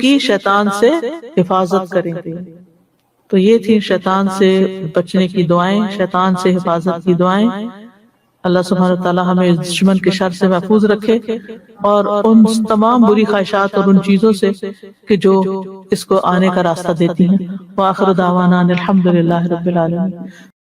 کی شیطان سے حفاظت کریں گے. تو یہ تھی شیطان سے بچنے کی دعائیں، شیطان سے حفاظت کی دعائیں. اللہ سبحانہ وتعالی ہمیں دشمن کے شر سے محفوظ رکھے اور ان تمام بری خواہشات اور ان چیزوں سے کہ جو اس کو آنے کا راستہ دیتی ہیں. وآخر دعوانا الحمدللہ رب العالمین.